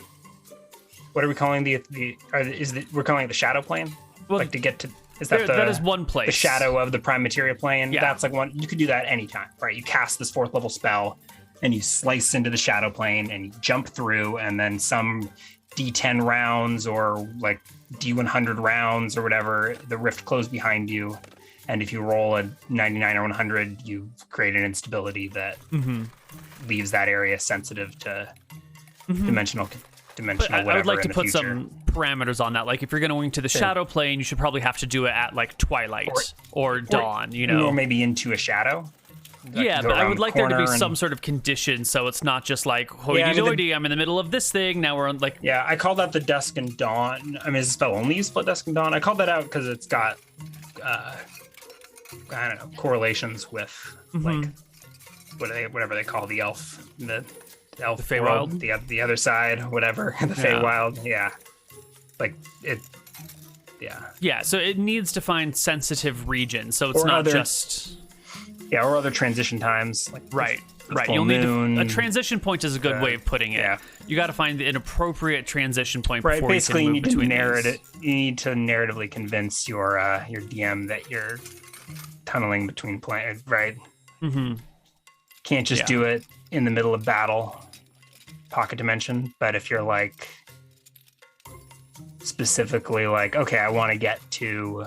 what are we calling we're calling it the shadow plane? Well, like to get to, that is one place. The shadow of the prime material plane. Yeah. That's like one, you could do that anytime, right? You cast this 4th level spell and you slice into the shadow plane and you jump through, and then some D10 rounds or like D100 rounds or whatever, the rift closed behind you, and if you roll a 99 or 100, you create an instability that leaves that area sensitive to dimensional whatever. I would like to put future. some parameters on that. Like if you're going to the shadow plane, you should probably have to do it at like twilight or dawn, or maybe into a shadow. Like but I would like there to be some sort of condition, so it's not just like hoity-toity, I'm in the middle of this thing, now we're on like... Yeah, I call that the Dusk and Dawn. I mean, is the spell only useful at Dusk and Dawn? I called that out because it's got, I don't know, correlations with, like, whatever they call the elf, the Feywild? world, the other side, whatever, the Feywild, Like, it... Yeah, so it needs to find sensitive regions, so it's not just... Yeah, or other transition times. Like right. You'll need a transition point is a good way of putting it. Yeah. You got to find an appropriate transition point before basically you can move between these. You need to narratively convince your DM that you're tunneling between planes, right? Can't just do it in the middle of battle, pocket dimension. But if you're like specifically like, okay, I want to get to,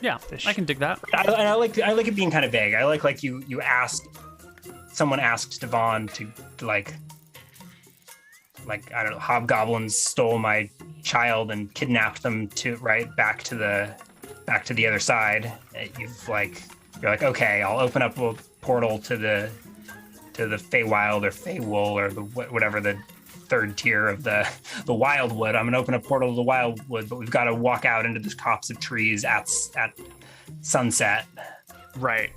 Yeah, I can dig that. I like it being kind of vague. I like you asked, someone asked Devon to like I don't know, hobgoblins stole my child and kidnapped them back to the other side. You're like, okay, I'll open up a portal to the Feywild or Feywool or whatever the 3rd tier of the Wildwood. I'm gonna open a portal to the Wildwood, but we've got to walk out into this copse of trees at sunset. Right.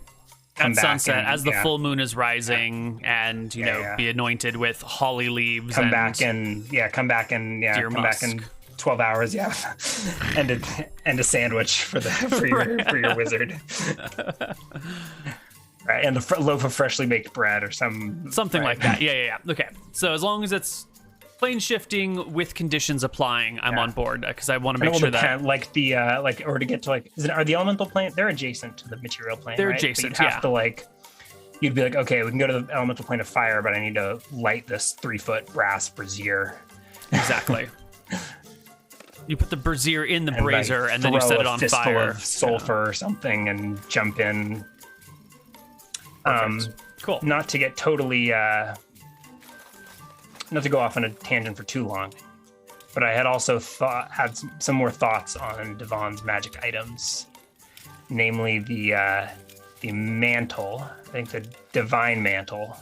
At sunset, as the full moon is rising, and be anointed with holly leaves. Come back in 12 hours, and a sandwich for your wizard. Right, and the loaf of freshly baked bread or something like that. Yeah. Okay, so as long as it's plane shifting with conditions applying, I'm on board, because I want to make sure that or to get to are the elemental plane? They're adjacent to the material plane. They're right? adjacent. But you'd have to you'd be like, okay, we can go to the elemental plane of fire, but I need to light this 3-foot brass brazier. Exactly. You put the brazier in the brazier, and then you set it on fire. Of sulfur or something, and jump in. Perfect. Cool. Not to get totally not to go off on a tangent for too long, but I had also had some more thoughts on Devon's magic items, namely the mantle. I think the divine mantle.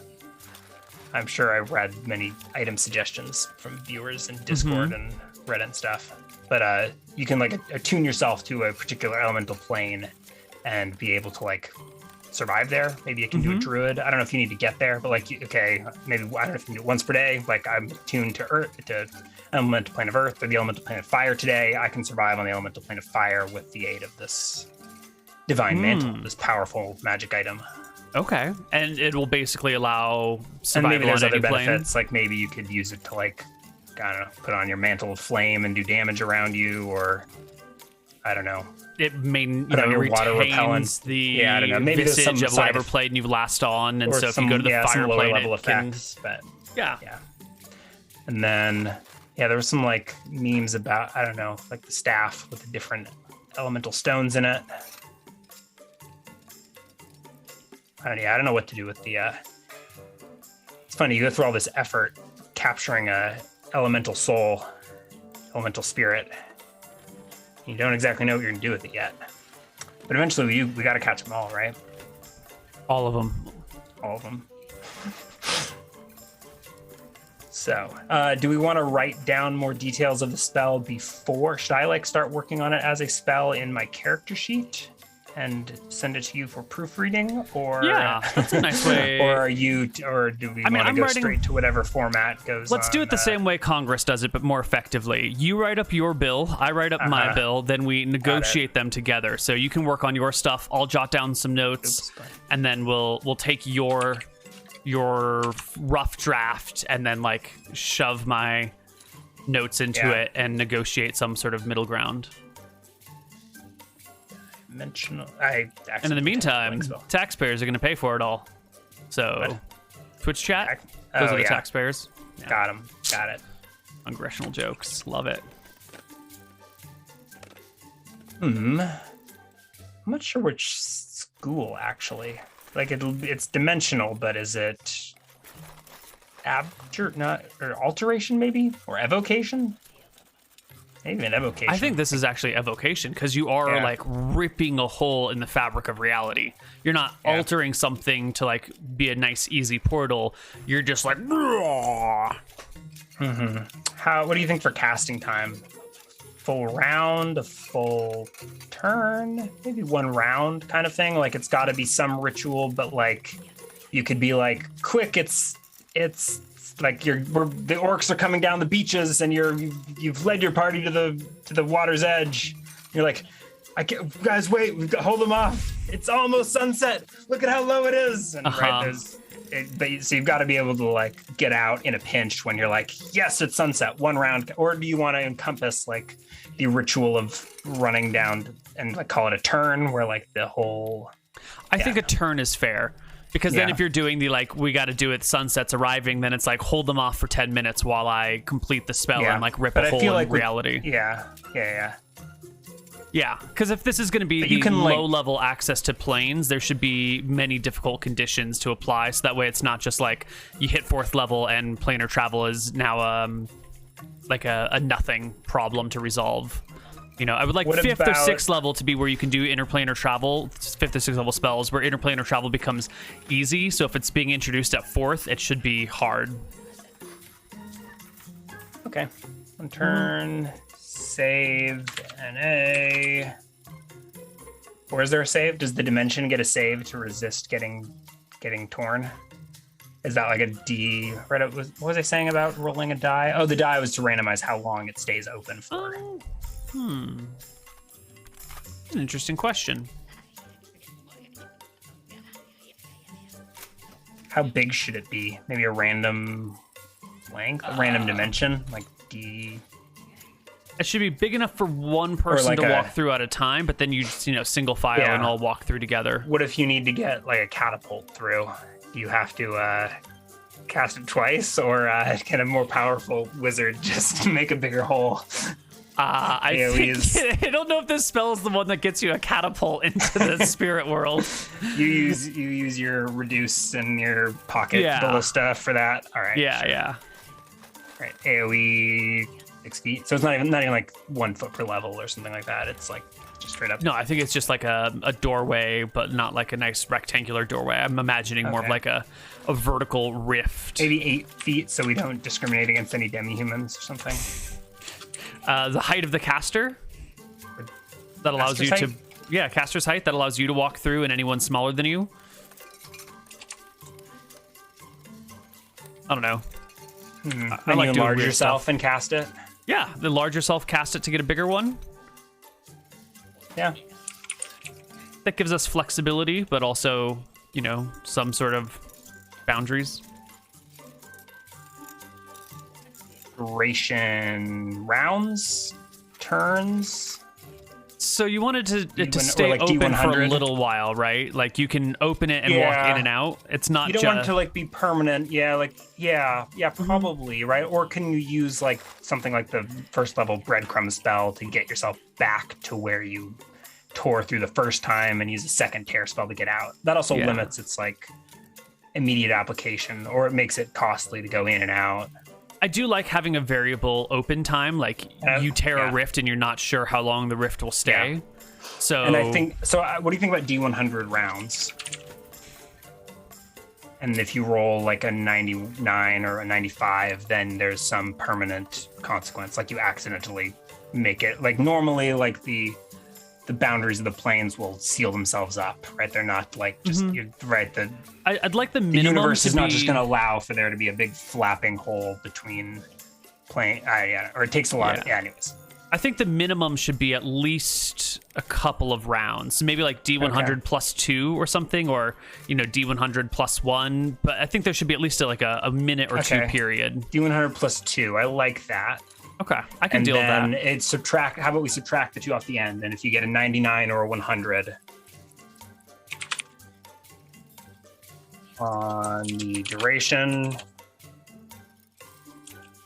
I'm sure I read many item suggestions from viewers in Discord and Reddit and stuff. But you can like attune yourself to a particular elemental plane and be able to like survive there. Maybe you can do a druid. I don't know if you need to get there, but like, okay, maybe I don't know if you can do it once per day. Like I'm tuned to earth, to elemental plane of earth or the elemental plane of fire today. I can survive on the elemental plane of fire with the aid of this divine mantle, this powerful magic item. Okay, and it will basically allow survival and maybe there's on other any plane. benefits, like maybe you could use it to like, I don't know, put on your mantle of flame and do damage around you, or I don't know. It may, you Put on know, your water retains repellent. the I don't know. Maybe there's visage some of whatever side plane you've last on, and or so if some, you go to the some fire lower plane, level it can, effects. But yeah. And then there was some like memes about, I don't know, like the staff with the different elemental stones in it. I don't know what to do with the. It's funny, you go through all this effort capturing a elemental soul, elemental spirit. You don't exactly know what you're gonna do with it yet, but eventually we got to catch them all, right? All of them. All of them. So, do we want to write down more details of the spell before? Should I like start working on it as a spell in my character sheet and send it to you for proofreading, or Yeah, that's a nice way. or do we want to go straight to whatever format goes? Let's do it the same way Congress does it, but more effectively. You write up your bill, I write up my bill, then we negotiate them together. So you can work on your stuff. I'll jot down some notes, and then we'll take your rough draft and then like shove my notes into it and negotiate some sort of middle ground. And in the meantime, taxpayers are going to pay for it all. So, Twitch chat, those are the taxpayers. Yeah. Got them. Got it. Congressional jokes. Love it. I'm not sure which school, actually. Like, it's dimensional, but is it alteration, maybe? Or evocation? Maybe an evocation. I think this is actually evocation, because you are like ripping a hole in the fabric of reality. You're not altering something to like be a nice, easy portal. You're just like, what do you think for casting time? Full round, a full turn, maybe one round kind of thing. Like it's got to be some ritual, but like you could be like, quick, it's like the orcs are coming down the beaches, and you've led your party to the water's edge. You're like, guys, wait, we've got to hold them off. It's almost sunset. Look at how low it is. And so you've got to be able to like get out in a pinch when you're like, yes, it's sunset, one round. Or do you want to encompass like the ritual of running down and like call it a turn, where like the whole? I think a turn is fair. Because then if you're doing the, like, we got to do it, sunset's arriving, then it's like, hold them off for 10 minutes while I complete the spell and, like, rip a hole in reality. Yeah, because if this is going to be the low-level access to planes, there should be many difficult conditions to apply, so that way it's not just, like, you hit 4th level and planar travel is now, like, a nothing problem to resolve. You know, I would like 5th or 6th level to be where you can do interplanar travel, 5th or 6th level spells, where interplanar travel becomes easy. So if it's being introduced at 4th, it should be hard. Okay. One turn, save, NA. Or is there a save? Does the dimension get a save to resist getting torn? Is that like a D? What was I saying about rolling a die? Oh, the die was to randomize how long it stays open for. An interesting question. How big should it be? Maybe a random length, a random dimension, like D. It should be big enough for one person like to walk through at a time, but then you single file and all walk through together. What if you need to get like a catapult through? Do you have to cast it twice, or can a more powerful wizard just make a bigger hole? I don't know if this spell is the one that gets you a catapult into the spirit world. You use your reduce and your pocket ballista for that. All right. Yeah. Right. AoE 6 feet. So it's not even like 1 foot per level or something like that. It's like just straight up. No, I think it's just like a doorway, but not like a nice rectangular doorway. I'm imagining more of like a vertical rift. Maybe 8 feet, so we don't discriminate against any demi-humans or something. The height of the caster that allows you to, caster's height that allows you to walk through, and anyone smaller than you. I don't know. I like you enlarge yourself and cast it. Yeah, enlarge yourself, cast it to get a bigger one. Yeah. That gives us flexibility, but also, you know, some sort of boundaries. Duration rounds, turns. So you wanted to stay like open D100 for a little while, right? Like you can open it and walk in and out. It's not you don't want it to like be permanent. Yeah, probably, right? Or can you use like something like the first level breadcrumb spell to get yourself back to where you tore through the first time and use a second tear spell to get out? That also limits its like immediate application, or it makes it costly to go in and out. I do like having a variable open time, like you tear a rift and you're not sure how long the rift will stay. So, and I think so. What do you think about D100 rounds? And if you roll like a 99 or a 95, then there's some permanent consequence, like you accidentally make it. Like normally, like the boundaries of the planes will seal themselves up, right? They're not like just right. I'd like the minimum. The universe is not just going to allow for there to be a big flapping hole between plane. Or it takes a lot. Anyways, I think the minimum should be at least a couple of rounds, maybe like D100 plus 2 or something, or you know D100 plus 1. But I think there should be at least a minute or 2 period. D100 plus 2. I like that. Okay, I can deal with that. And then subtract. How about we subtract the 2 off the end? And if you get a 99 or a 100 on the duration,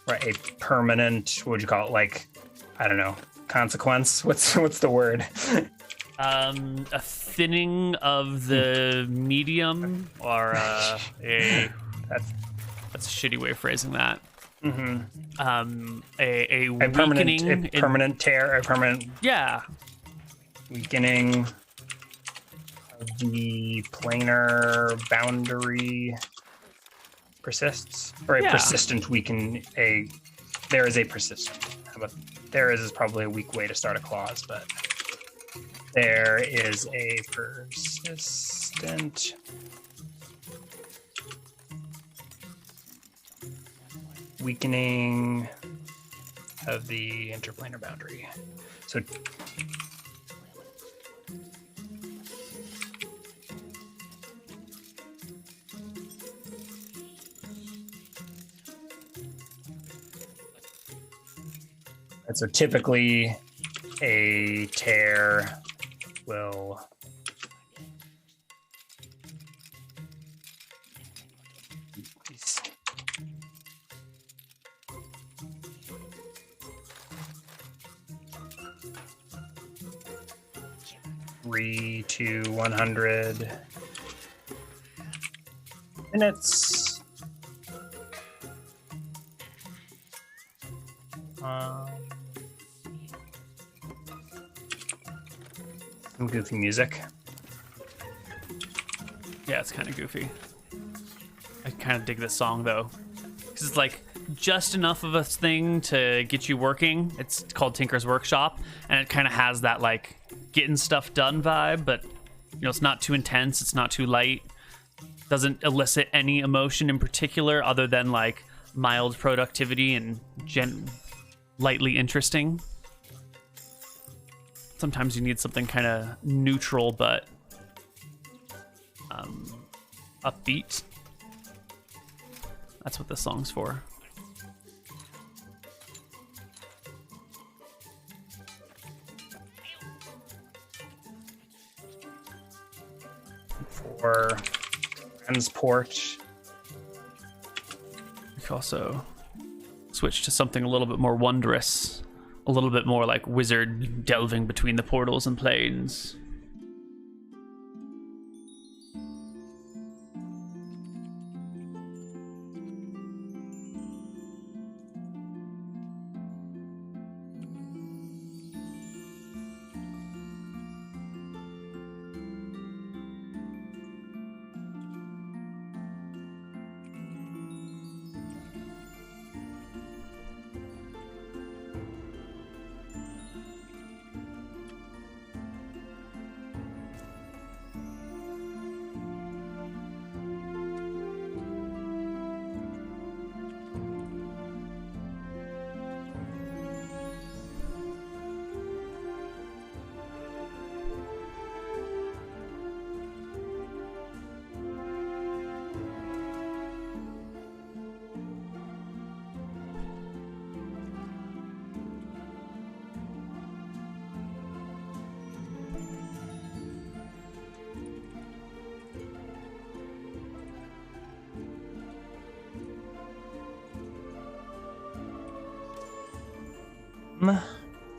right? A permanent. What would you call it? Like, I don't know. Consequence. What's the word? A thinning of the medium, or that's a shitty way of phrasing that. A weakening, permanent tear, a permanent weakening of the planar boundary persists, or a persistent weaken. There is a persistent. How about there is probably a weak way to start a clause, but there is a persistent weakening of the interplanar boundary. So typically a tear will to 100 minutes. Some goofy music. Yeah, it's kind of goofy. I kind of dig this song though, because it's like just enough of a thing to get you working. It's called Tinker's Workshop, and it kind of has that like getting stuff done vibe, but you know, it's not too intense, it's not too light, doesn't elicit any emotion in particular other than like mild productivity and lightly interesting. Sometimes you need something kind of neutral but upbeat. That's what this song's for. For transport. We can also switch to something a little bit more wondrous, a little bit more like wizard delving between the portals and planes.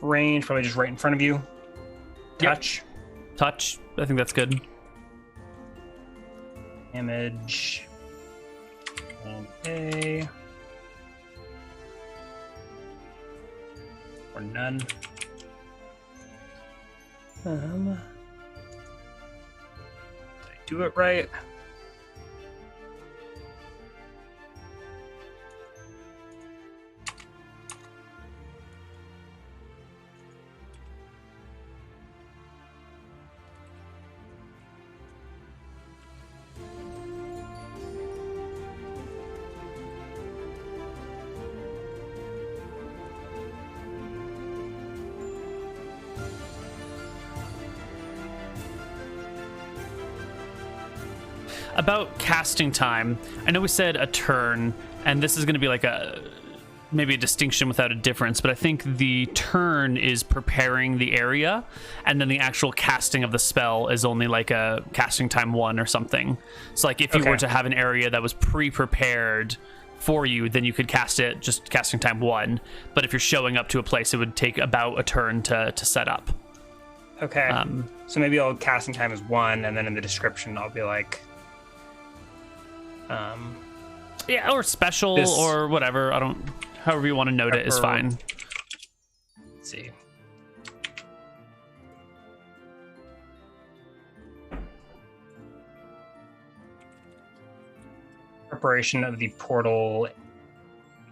Range, probably just right in front of you. Touch. Yep. Touch. I think that's good. Damage. Okay. Or none. Did I do it right? About casting time, I know we said a turn, and this is going to be like maybe a distinction without a difference, but I think the turn is preparing the area, and then the actual casting of the spell is only like a casting time 1 or something. So like if you were to have an area that was pre-prepared for you, then you could cast it just casting time 1. But if you're showing up to a place, it would take about a turn to set up. Okay. So maybe I'll casting time is 1, and then in the description I'll be like, yeah, or special or whatever. I don't. However you want to note it is fine. Let's see. Preparation of the portal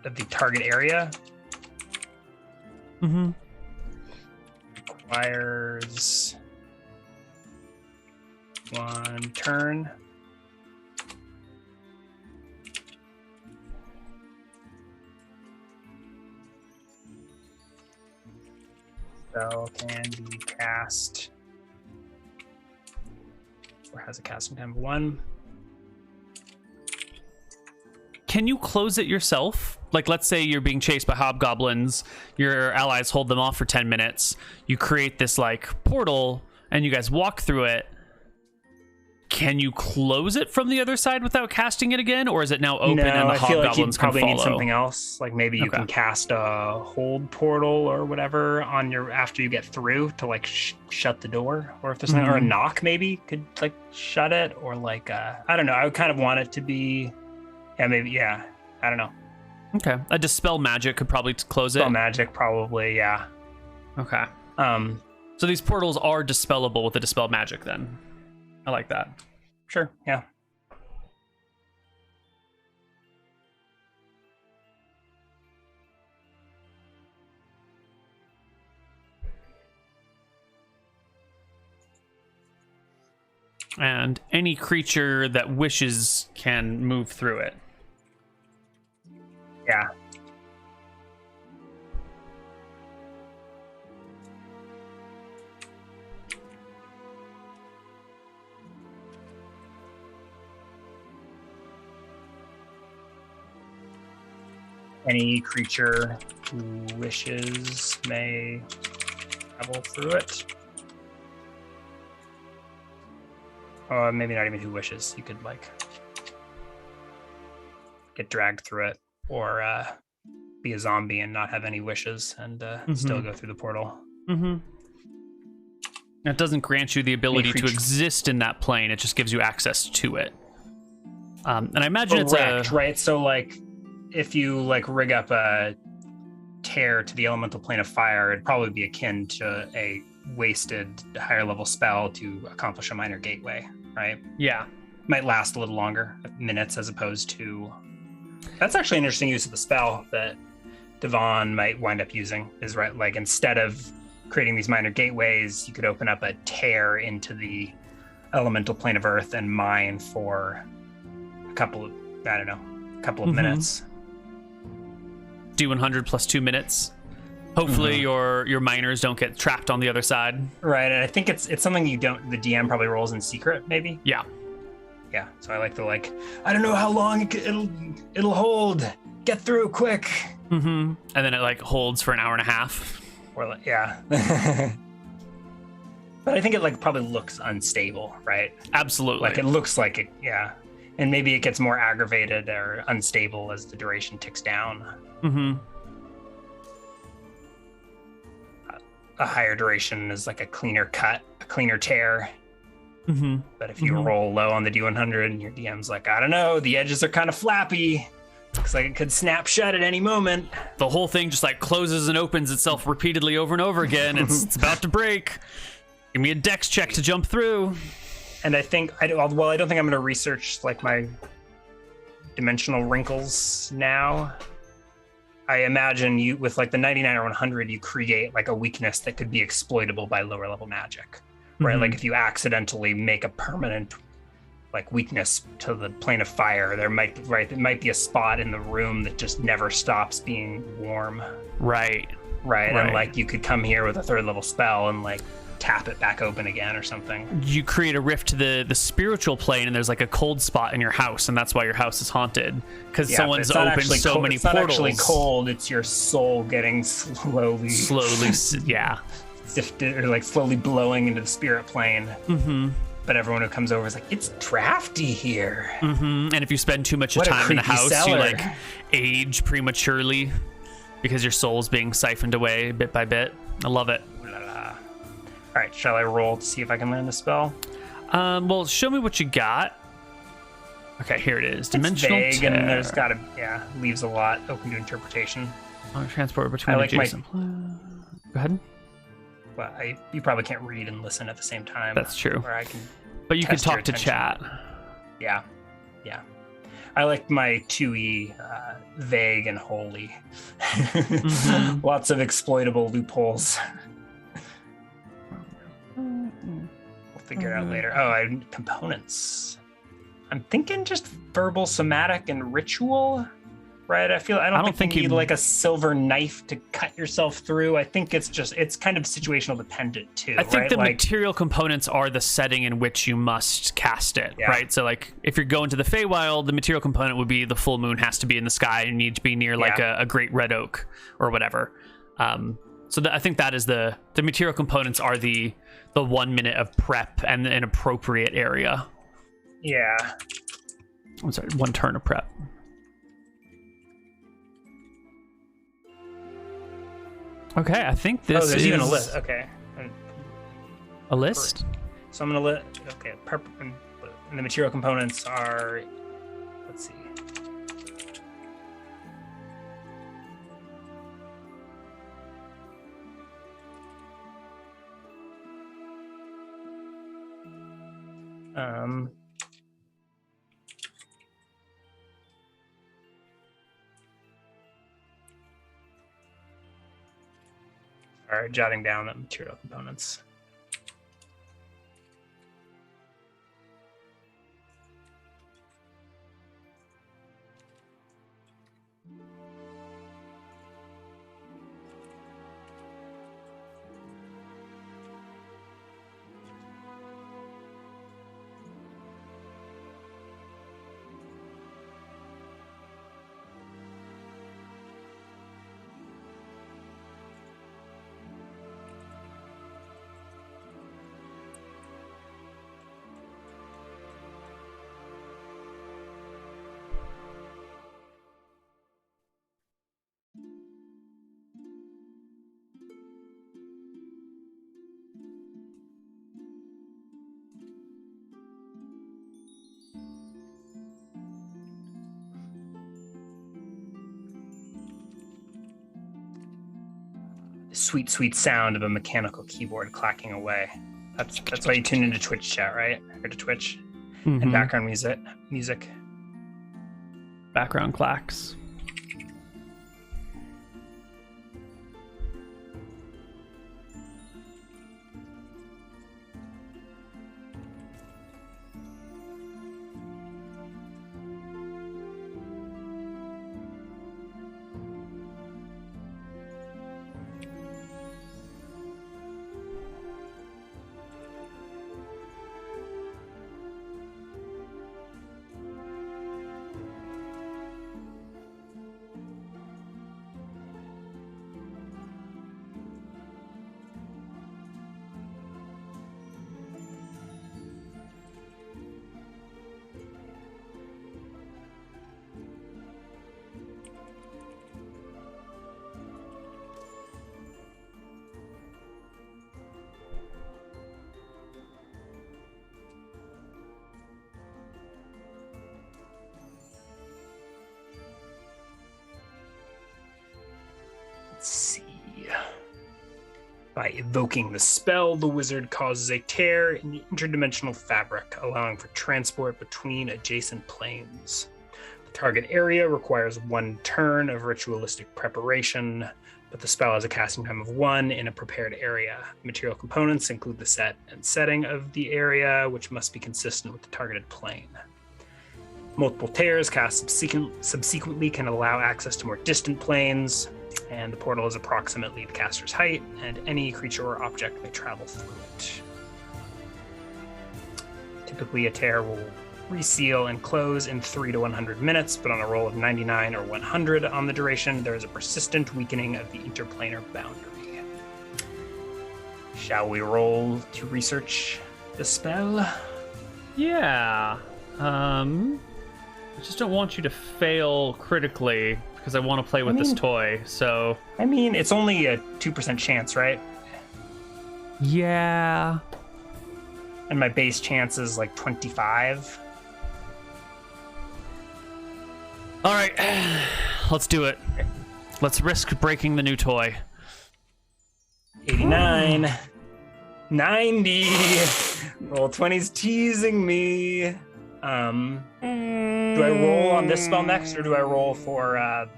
of the target area. Mm-hmm. Requires 1 turn. Spell can be cast, or has a casting time of 1. Can you close it yourself? Like, let's say you're being chased by hobgoblins, your allies hold them off for 10 minutes. You create this like portal, and you guys walk through it. Can you close it from the other side without casting it again, or is it now open and the I feel hobgoblins like you probably can need follow? something else. Like maybe you can cast a hold portal or whatever on your after you get through to like shut the door, or if there's something, or a knock maybe could like shut it, or like I don't know. I would kind of want it to be, I don't know. Okay, a dispel magic could probably close it. Dispel magic probably, yeah. Okay. So these portals are dispellable with the dispel magic then. I like that. Sure, yeah. And any creature that wishes can move through it. Yeah. Any creature who wishes may travel through it. Or maybe not even who wishes. You could like get dragged through it, or be a zombie and not have any wishes and still go through the portal. Mm-hmm. It doesn't grant you the ability to exist in that plane. It just gives you access to it. And I imagine it's right. So like, if you like rig up a tear to the elemental plane of fire, it'd probably be akin to a wasted higher level spell to accomplish a minor gateway, right? Yeah. Might last a little longer, minutes, as opposed to... That's actually an interesting use of the spell that Devon might wind up using, is right, like instead of creating these minor gateways, you could open up a tear into the elemental plane of earth and mine for a couple of minutes. D100 plus 2 minutes. Hopefully your miners don't get trapped on the other side. Right, and I think it's something the DM probably rolls in secret, maybe. Yeah. Yeah, so I like the I don't know how long it'll hold. Get through quick. Mm-hmm. And then it like holds for an hour and a half. Or yeah. But I think it like probably looks unstable, right? Absolutely. Like it looks like it, yeah. And maybe it gets more aggravated or unstable as the duration ticks down. Mm-hmm. a higher duration is like a cleaner cut, a cleaner tear. Mm-hmm. But if you roll low on the D100 and your DM's like, I don't know, the edges are kind of flappy. Looks like it could snap shut at any moment. The whole thing just like closes and opens itself repeatedly over and over again. It's about to break. Give me a dex check to jump through. And I think, I don't think I'm going to research like my dimensional wrinkles now. I imagine you, with like the 99 or 100, you create like a weakness that could be exploitable by lower level magic, right? Mm-hmm. Like if you accidentally make a permanent like weakness to the plane of fire, there might be a spot in the room that just never stops being warm. Right. And like you could come here with a 3rd level spell and like tap it back open again or something. You create a rift to the spiritual plane, and there's like a cold spot in your house, and that's why your house is haunted, because someone's opened so many portals. It's not actually cold, it's your soul getting slowly yeah, sifted, or like slowly blowing into the spirit plane. Mm-hmm. But everyone who comes over is like, it's drafty here. Mm-hmm. And if you spend too much time in the house, you like age prematurely because your soul's being siphoned away bit by bit. I love it. All right, shall I roll to see if I can learn the spell? Well, show me what you got. Okay, here it is. Dimensional vague, tear. and there's got to, leaves a lot open to interpretation. Transport between adjacent. Go ahead. Well, you probably can't read and listen at the same time. That's true. Or I can. But you can talk to chat. Yeah. I like my 2E vague and holy. Mm-hmm. Lots of exploitable loopholes. We'll figure it out later. Oh, components. I'm thinking just verbal, somatic, and ritual. Right, I don't think you need like a silver knife to cut yourself through. I think it's kind of situational dependent too. I think right? the material components are the setting in which you must cast it, right? So like if you're going to the Feywild, the material component would be the full moon has to be in the sky and you need to be near like a great red oak or whatever. So I think that is the material components are the 1 minute of prep and an appropriate area. Yeah. I'm sorry, 1 turn of prep. Okay, I think this is... there's even a list. Okay. A list? So I'm going to okay, and the material components are... Let's see. All right, jotting down the material components. Sweet, sweet sound of a mechanical keyboard clacking away. That's why you tune into Twitch chat, right? Or to Twitch. Mm-hmm. And background music. Background clacks. By evoking the spell, the wizard causes a tear in the interdimensional fabric, allowing for transport between adjacent planes. The target area requires 1 turn of ritualistic preparation, but the spell has a casting time of 1 in a prepared area. Material components include the set and setting of the area, which must be consistent with the targeted plane. Multiple tears cast subsequently can allow access to more distant planes, and the portal is approximately the caster's height, and any creature or object may travel through it. Typically, a tear will reseal and close in 3 to 100 minutes, but on a roll of 99 or 100 on the duration, there is a persistent weakening of the interplanar boundary. Shall we roll to research the spell? Yeah. I just don't want you to fail critically because I want to play with this toy, so... I mean, it's only a 2% chance, right? Yeah. And my base chance is like 25. All right, let's do it. Let's risk breaking the new toy. 89. 90. Roll 20's teasing me. Do I roll on this spell next, or do I roll for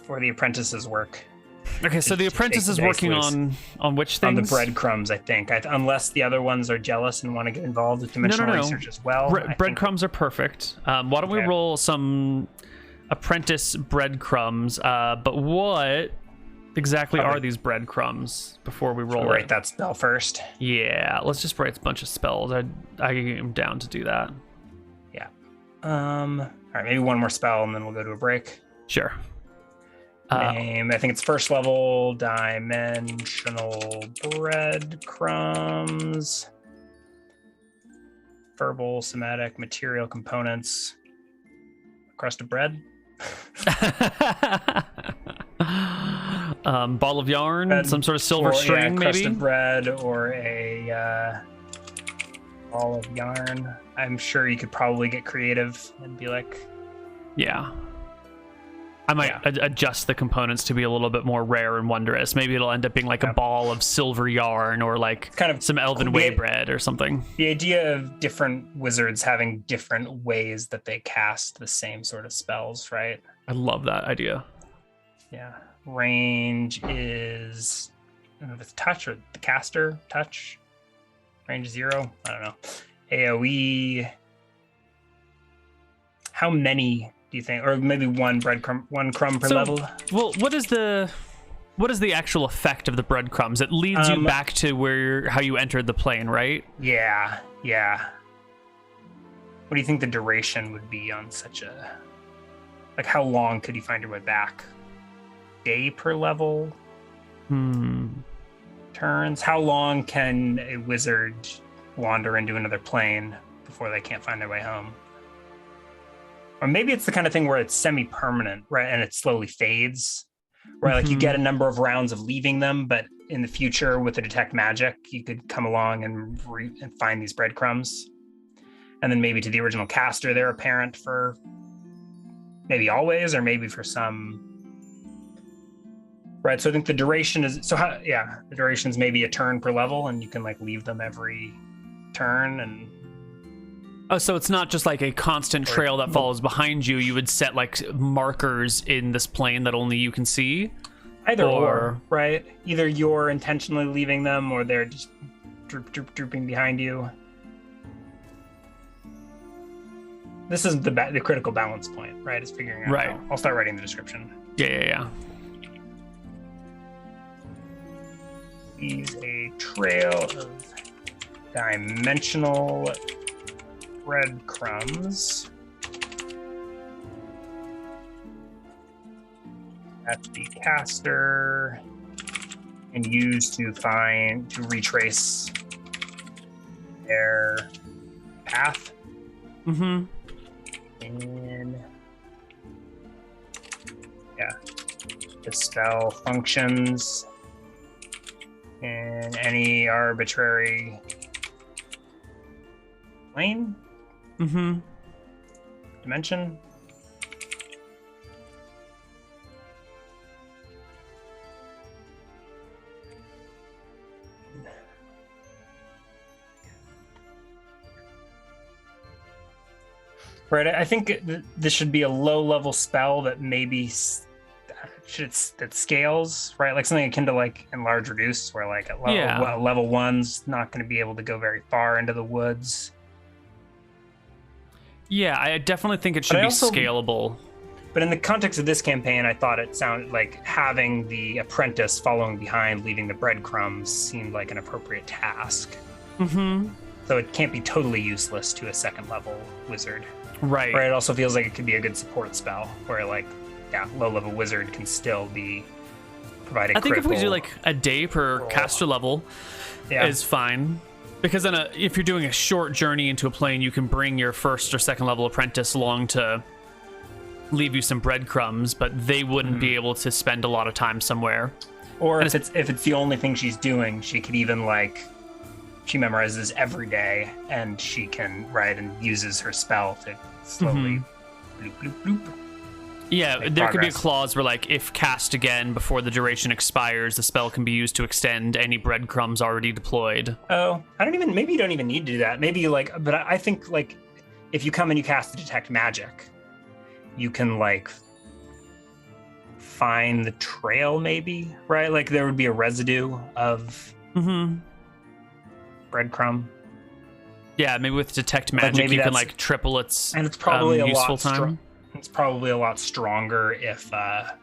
the apprentice's work? Okay, so the apprentice is working on which things? On the breadcrumbs, I think. Unless the other ones are jealous and want to get involved with dimensional research as well. Breadcrumbs are perfect. Why don't we roll some apprentice breadcrumbs? But what exactly are these breadcrumbs before we roll it? Write that spell first. Yeah, let's just write a bunch of spells. I am down to do that. Yeah. All right, maybe one more spell and then we'll go to a break. Sure. Name, I think it's first level, dimensional breadcrumbs. Verbal, somatic, material components. Crust of bread. Ball of yarn, bread, some sort of silver string, maybe? Crust of bread or a ball of yarn. I'm sure you could probably get creative and be like... Yeah. I might adjust the components to be a little bit more rare and wondrous. Maybe it'll end up being like a ball of silver yarn or like kind of some elven way bread or something. The idea of different wizards having different ways that they cast the same sort of spells, right? I love that idea. Yeah. Range is, I don't know if it's touch or the caster touch. Range 0. I don't know. AoE. How many do you think, or maybe one crumb per level? Well, what is the actual effect of the breadcrumbs? It leads you back to how you entered the plane, right? Yeah. What do you think the duration would be on such a, like, how long could you find your way back? Day per level? Turns? How long can a wizard wander into another plane before they can't find their way home? Or maybe it's the kind of thing where it's semi-permanent, right? And it slowly fades, right? Like you get a number of rounds of leaving them, but in the future with the detect magic, you could come along and find these breadcrumbs. And then maybe to the original caster, they're apparent for maybe always, or maybe for some, right? So I think the duration is, the duration is maybe a turn per level, and you can like leave them every turn. And oh, so it's not just like a constant trail that follows behind you. You would set like markers in this plane that only you can see? Either or, right? Either you're intentionally leaving them or they're just drooping behind you. This is the critical balance point, right? Is figuring out. Right. I'll start writing the description. Yeah. Leaves a trail of dimensional breadcrumbs that the caster can use to retrace their path. And the spell functions in any arbitrary plane. Dimension. Right, I think this should be a low-level spell that maybe that scales, right? Like something akin to like enlarge reduce, where like level 1's not going to be able to go very far into the woods. Yeah, I definitely think it should be scalable. But in the context of this campaign, I thought it sounded like having the apprentice following behind, leaving the breadcrumbs, seemed like an appropriate task. Mm-hmm. So it can't be totally useless to a second level wizard. Right. Or it also feels like it could be a good support spell, where like, low level wizard can still be providing. I think if we do like a day per caster level, is fine. Because then if you're doing a short journey into a plane, you can bring your first or second level apprentice along to leave you some breadcrumbs, but they wouldn't be able to spend a lot of time somewhere. Or if it's the only thing she's doing, she could even like, she memorizes every day and she can and uses her spell to slowly bloop bloop bloop. Yeah, there could be a clause where like if cast again before the duration expires, the spell can be used to extend any breadcrumbs already deployed. Oh, maybe you don't even need to do that. Maybe but I think like if you come and you cast the detect magic, you can like find the trail maybe, right? Like there would be a residue of breadcrumb. Yeah, maybe with detect magic you can like triple its and it's probably useful time. It's probably a lot stronger if that's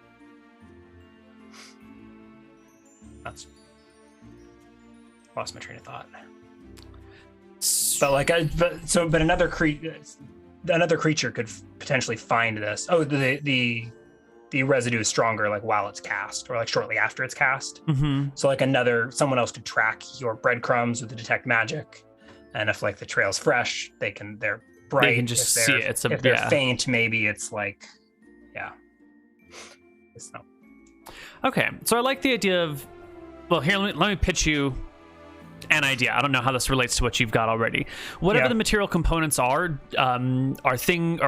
lost my train of thought. But like but another creature could potentially find this. Oh, the residue is stronger like while it's cast or like shortly after it's cast. So like someone else could track your breadcrumbs with the detect magic, and if like the trail's fresh, they're bright. They can just see it. If they're faint, maybe it's like it's not. Okay, so I like the idea of, well, here let me pitch you an idea. I don't know how this relates to what you've got already. Whatever the material components are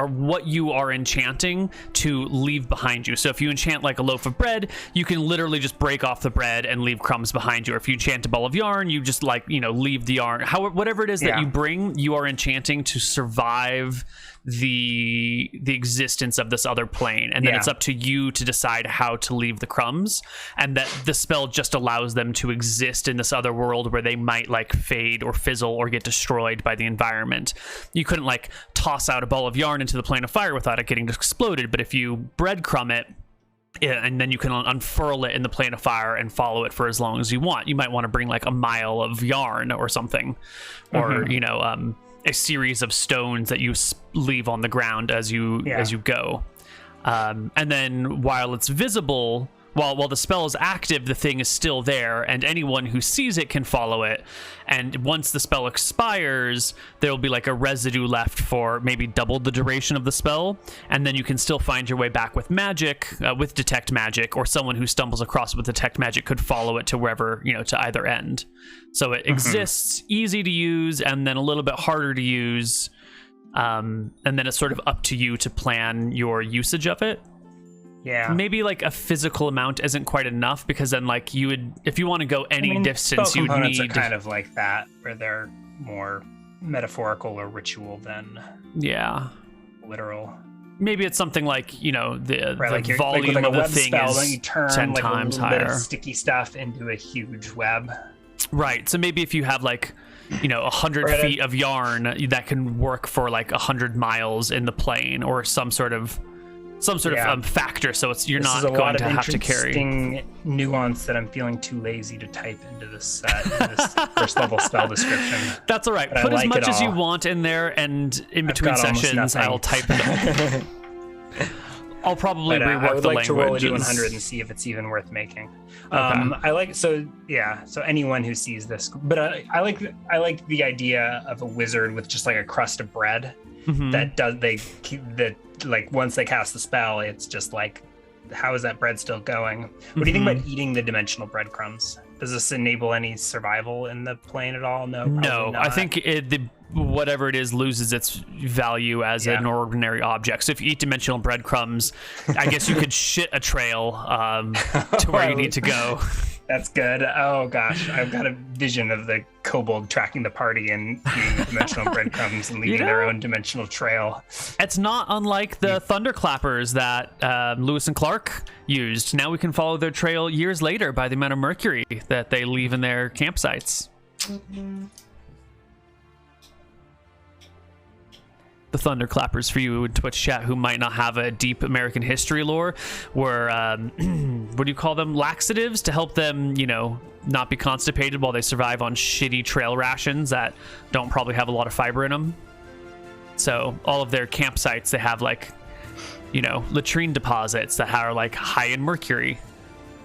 what you are enchanting to leave behind you. So if you enchant like a loaf of bread, you can literally just break off the bread and leave crumbs behind you. Or if you enchant a ball of yarn, you just leave the yarn. Whatever it is that you bring, you are enchanting to survive the existence of this other plane, and then it's up to you to decide how to leave the crumbs, and that the spell just allows them to exist in this other world where they might like fade or fizzle or get destroyed by the environment. You couldn't like toss out a ball of yarn into the plane of fire without it getting exploded, but if you breadcrumb it, and then you can unfurl it in the plane of fire and follow it for as long as you want. You might want to bring like a mile of yarn or something, or a series of stones that you leave on the ground as you go, and then while it's visible, while the spell is active, the thing is still there, and anyone who sees it can follow it. And once the spell expires, there will be like a residue left for maybe double the duration of the spell, and then you can still find your way back with magic, with detect magic, or someone who stumbles across it with detect magic could follow it to wherever, to either end. So it exists, easy to use, and then a little bit harder to use, and then it's sort of up to you to plan your usage of it. Yeah. Maybe like a physical amount isn't quite enough, because then like you would, if you want to go any distance, you would need. Are kind of like that, where they're more metaphorical or ritual than literal. Maybe it's something like the volume like of the web thing spell, is you turn 10 like times a little higher. Bit of sticky stuff into a huge web. Right. So maybe if you have like 100 feet of yarn that can work for like 100 miles in the plane, or some sort of factor, so you're not going to have to carry. Interesting nuance that I'm feeling too lazy to type into this first level spell description. That's all right. But Put as much as you want in there, and in between sessions, I'll type it. I'll probably rework the language. I would like to roll a D100 and see if it's even worth making. Okay. So anyone who sees this, but I like the idea of a wizard with just like a crust of bread that like once they cast the spell, it's just like, how is that bread still going? What do you think about eating the dimensional breadcrumbs? Does this enable any survival in the plane at all? No, not. I think whatever it is loses its value as an ordinary object. So if you eat dimensional breadcrumbs, I guess you could shit a trail to where you need to go. That's good. Oh gosh, I've got a vision of the kobold tracking the party and eating dimensional breadcrumbs and leaving their own dimensional trail. It's not unlike the thunderclappers that Lewis and Clark used. Now we can follow their trail years later by the amount of mercury that they leave in their campsites. The thunderclappers, for you in Twitch chat who might not have a deep American history lore, were what do you call them, laxatives, to help them, you know, not be constipated while they survive on shitty trail rations that don't probably have a lot of fiber in them. So all of their campsites, they have like, you know, latrine deposits that are like high in mercury.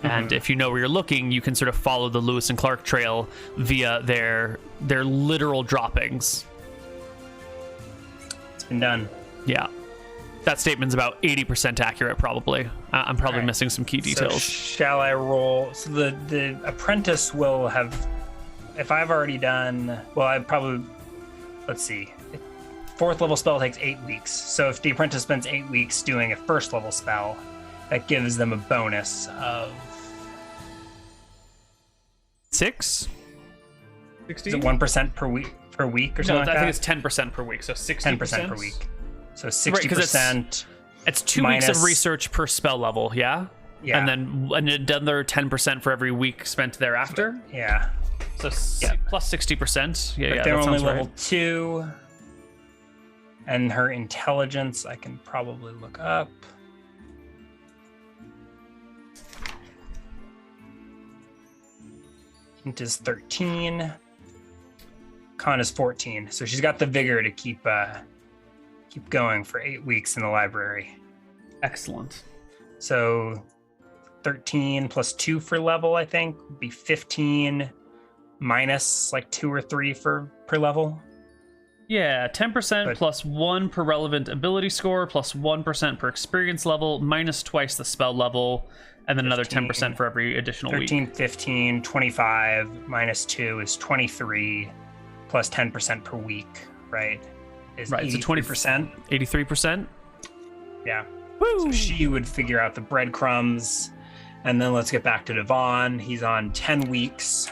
And if you know where you're looking, you can sort of follow the Lewis and Clark trail via their literal droppings. Been done. Yeah, that statement's about 80% accurate. Probably. I'm probably missing some key details. So shall I roll? So the apprentice will have, if I've already done, well, I probably, let's see, 4th level spell takes 8 weeks. So if the apprentice spends 8 weeks doing a 1st level spell, that gives them a bonus of 6. 60? Is it 1% per week? Per week or something like that? I think it's 10% per week, so 60%. 10% per week. So 60%. It's 2 weeks of research per spell level, yeah? Yeah. And then another 10% for every week spent thereafter? Yeah. So plus 60%. Yeah, but they're only level 2. And her intelligence, I can probably look up. Int is 13. Con is 14, so she's got the vigor to keep going for 8 weeks in the library. Excellent. So 13 plus 2 for level, I think, would be 15 minus like 2 or 3 per level. Yeah, 10% plus 1 per relevant ability score, plus 1% per experience level, minus twice the spell level, and then 15, another 10% for every additional 13, week. 15, 25 minus 2 is 23. Plus 10% per week, right? Is right, 83%. 83%? Yeah. Woo! So she would figure out the breadcrumbs. And then let's get back to Devon. He's on 10 weeks.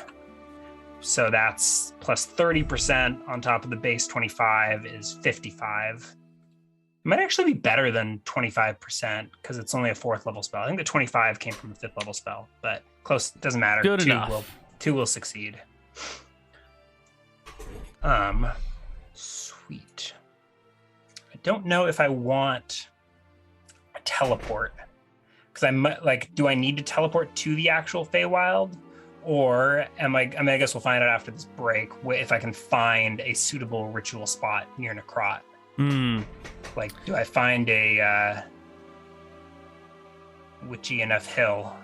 So that's plus 30% on top of the base 25 is 55. It might actually be better than 25% because it's only a 4th level spell. I think the 25 came from a 5th level spell, but close, doesn't matter. Good enough. Two will succeed. Sweet. I don't know if I want a teleport because I might like. Do I need to teleport to the actual Feywild, or am I? I mean, I guess we'll find out after this break if I can find a suitable ritual spot near Necrot. Like, do I find a witchy enough hill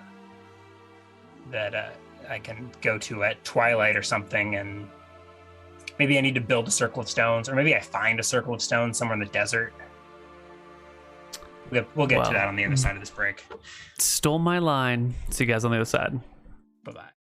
that I can go to at twilight or something and. Maybe I need to build a circle of stones, or maybe I find a circle of stones somewhere in the desert. We'll get to that on the other side of this break. Stole my line. See you guys on the other side. Bye-bye.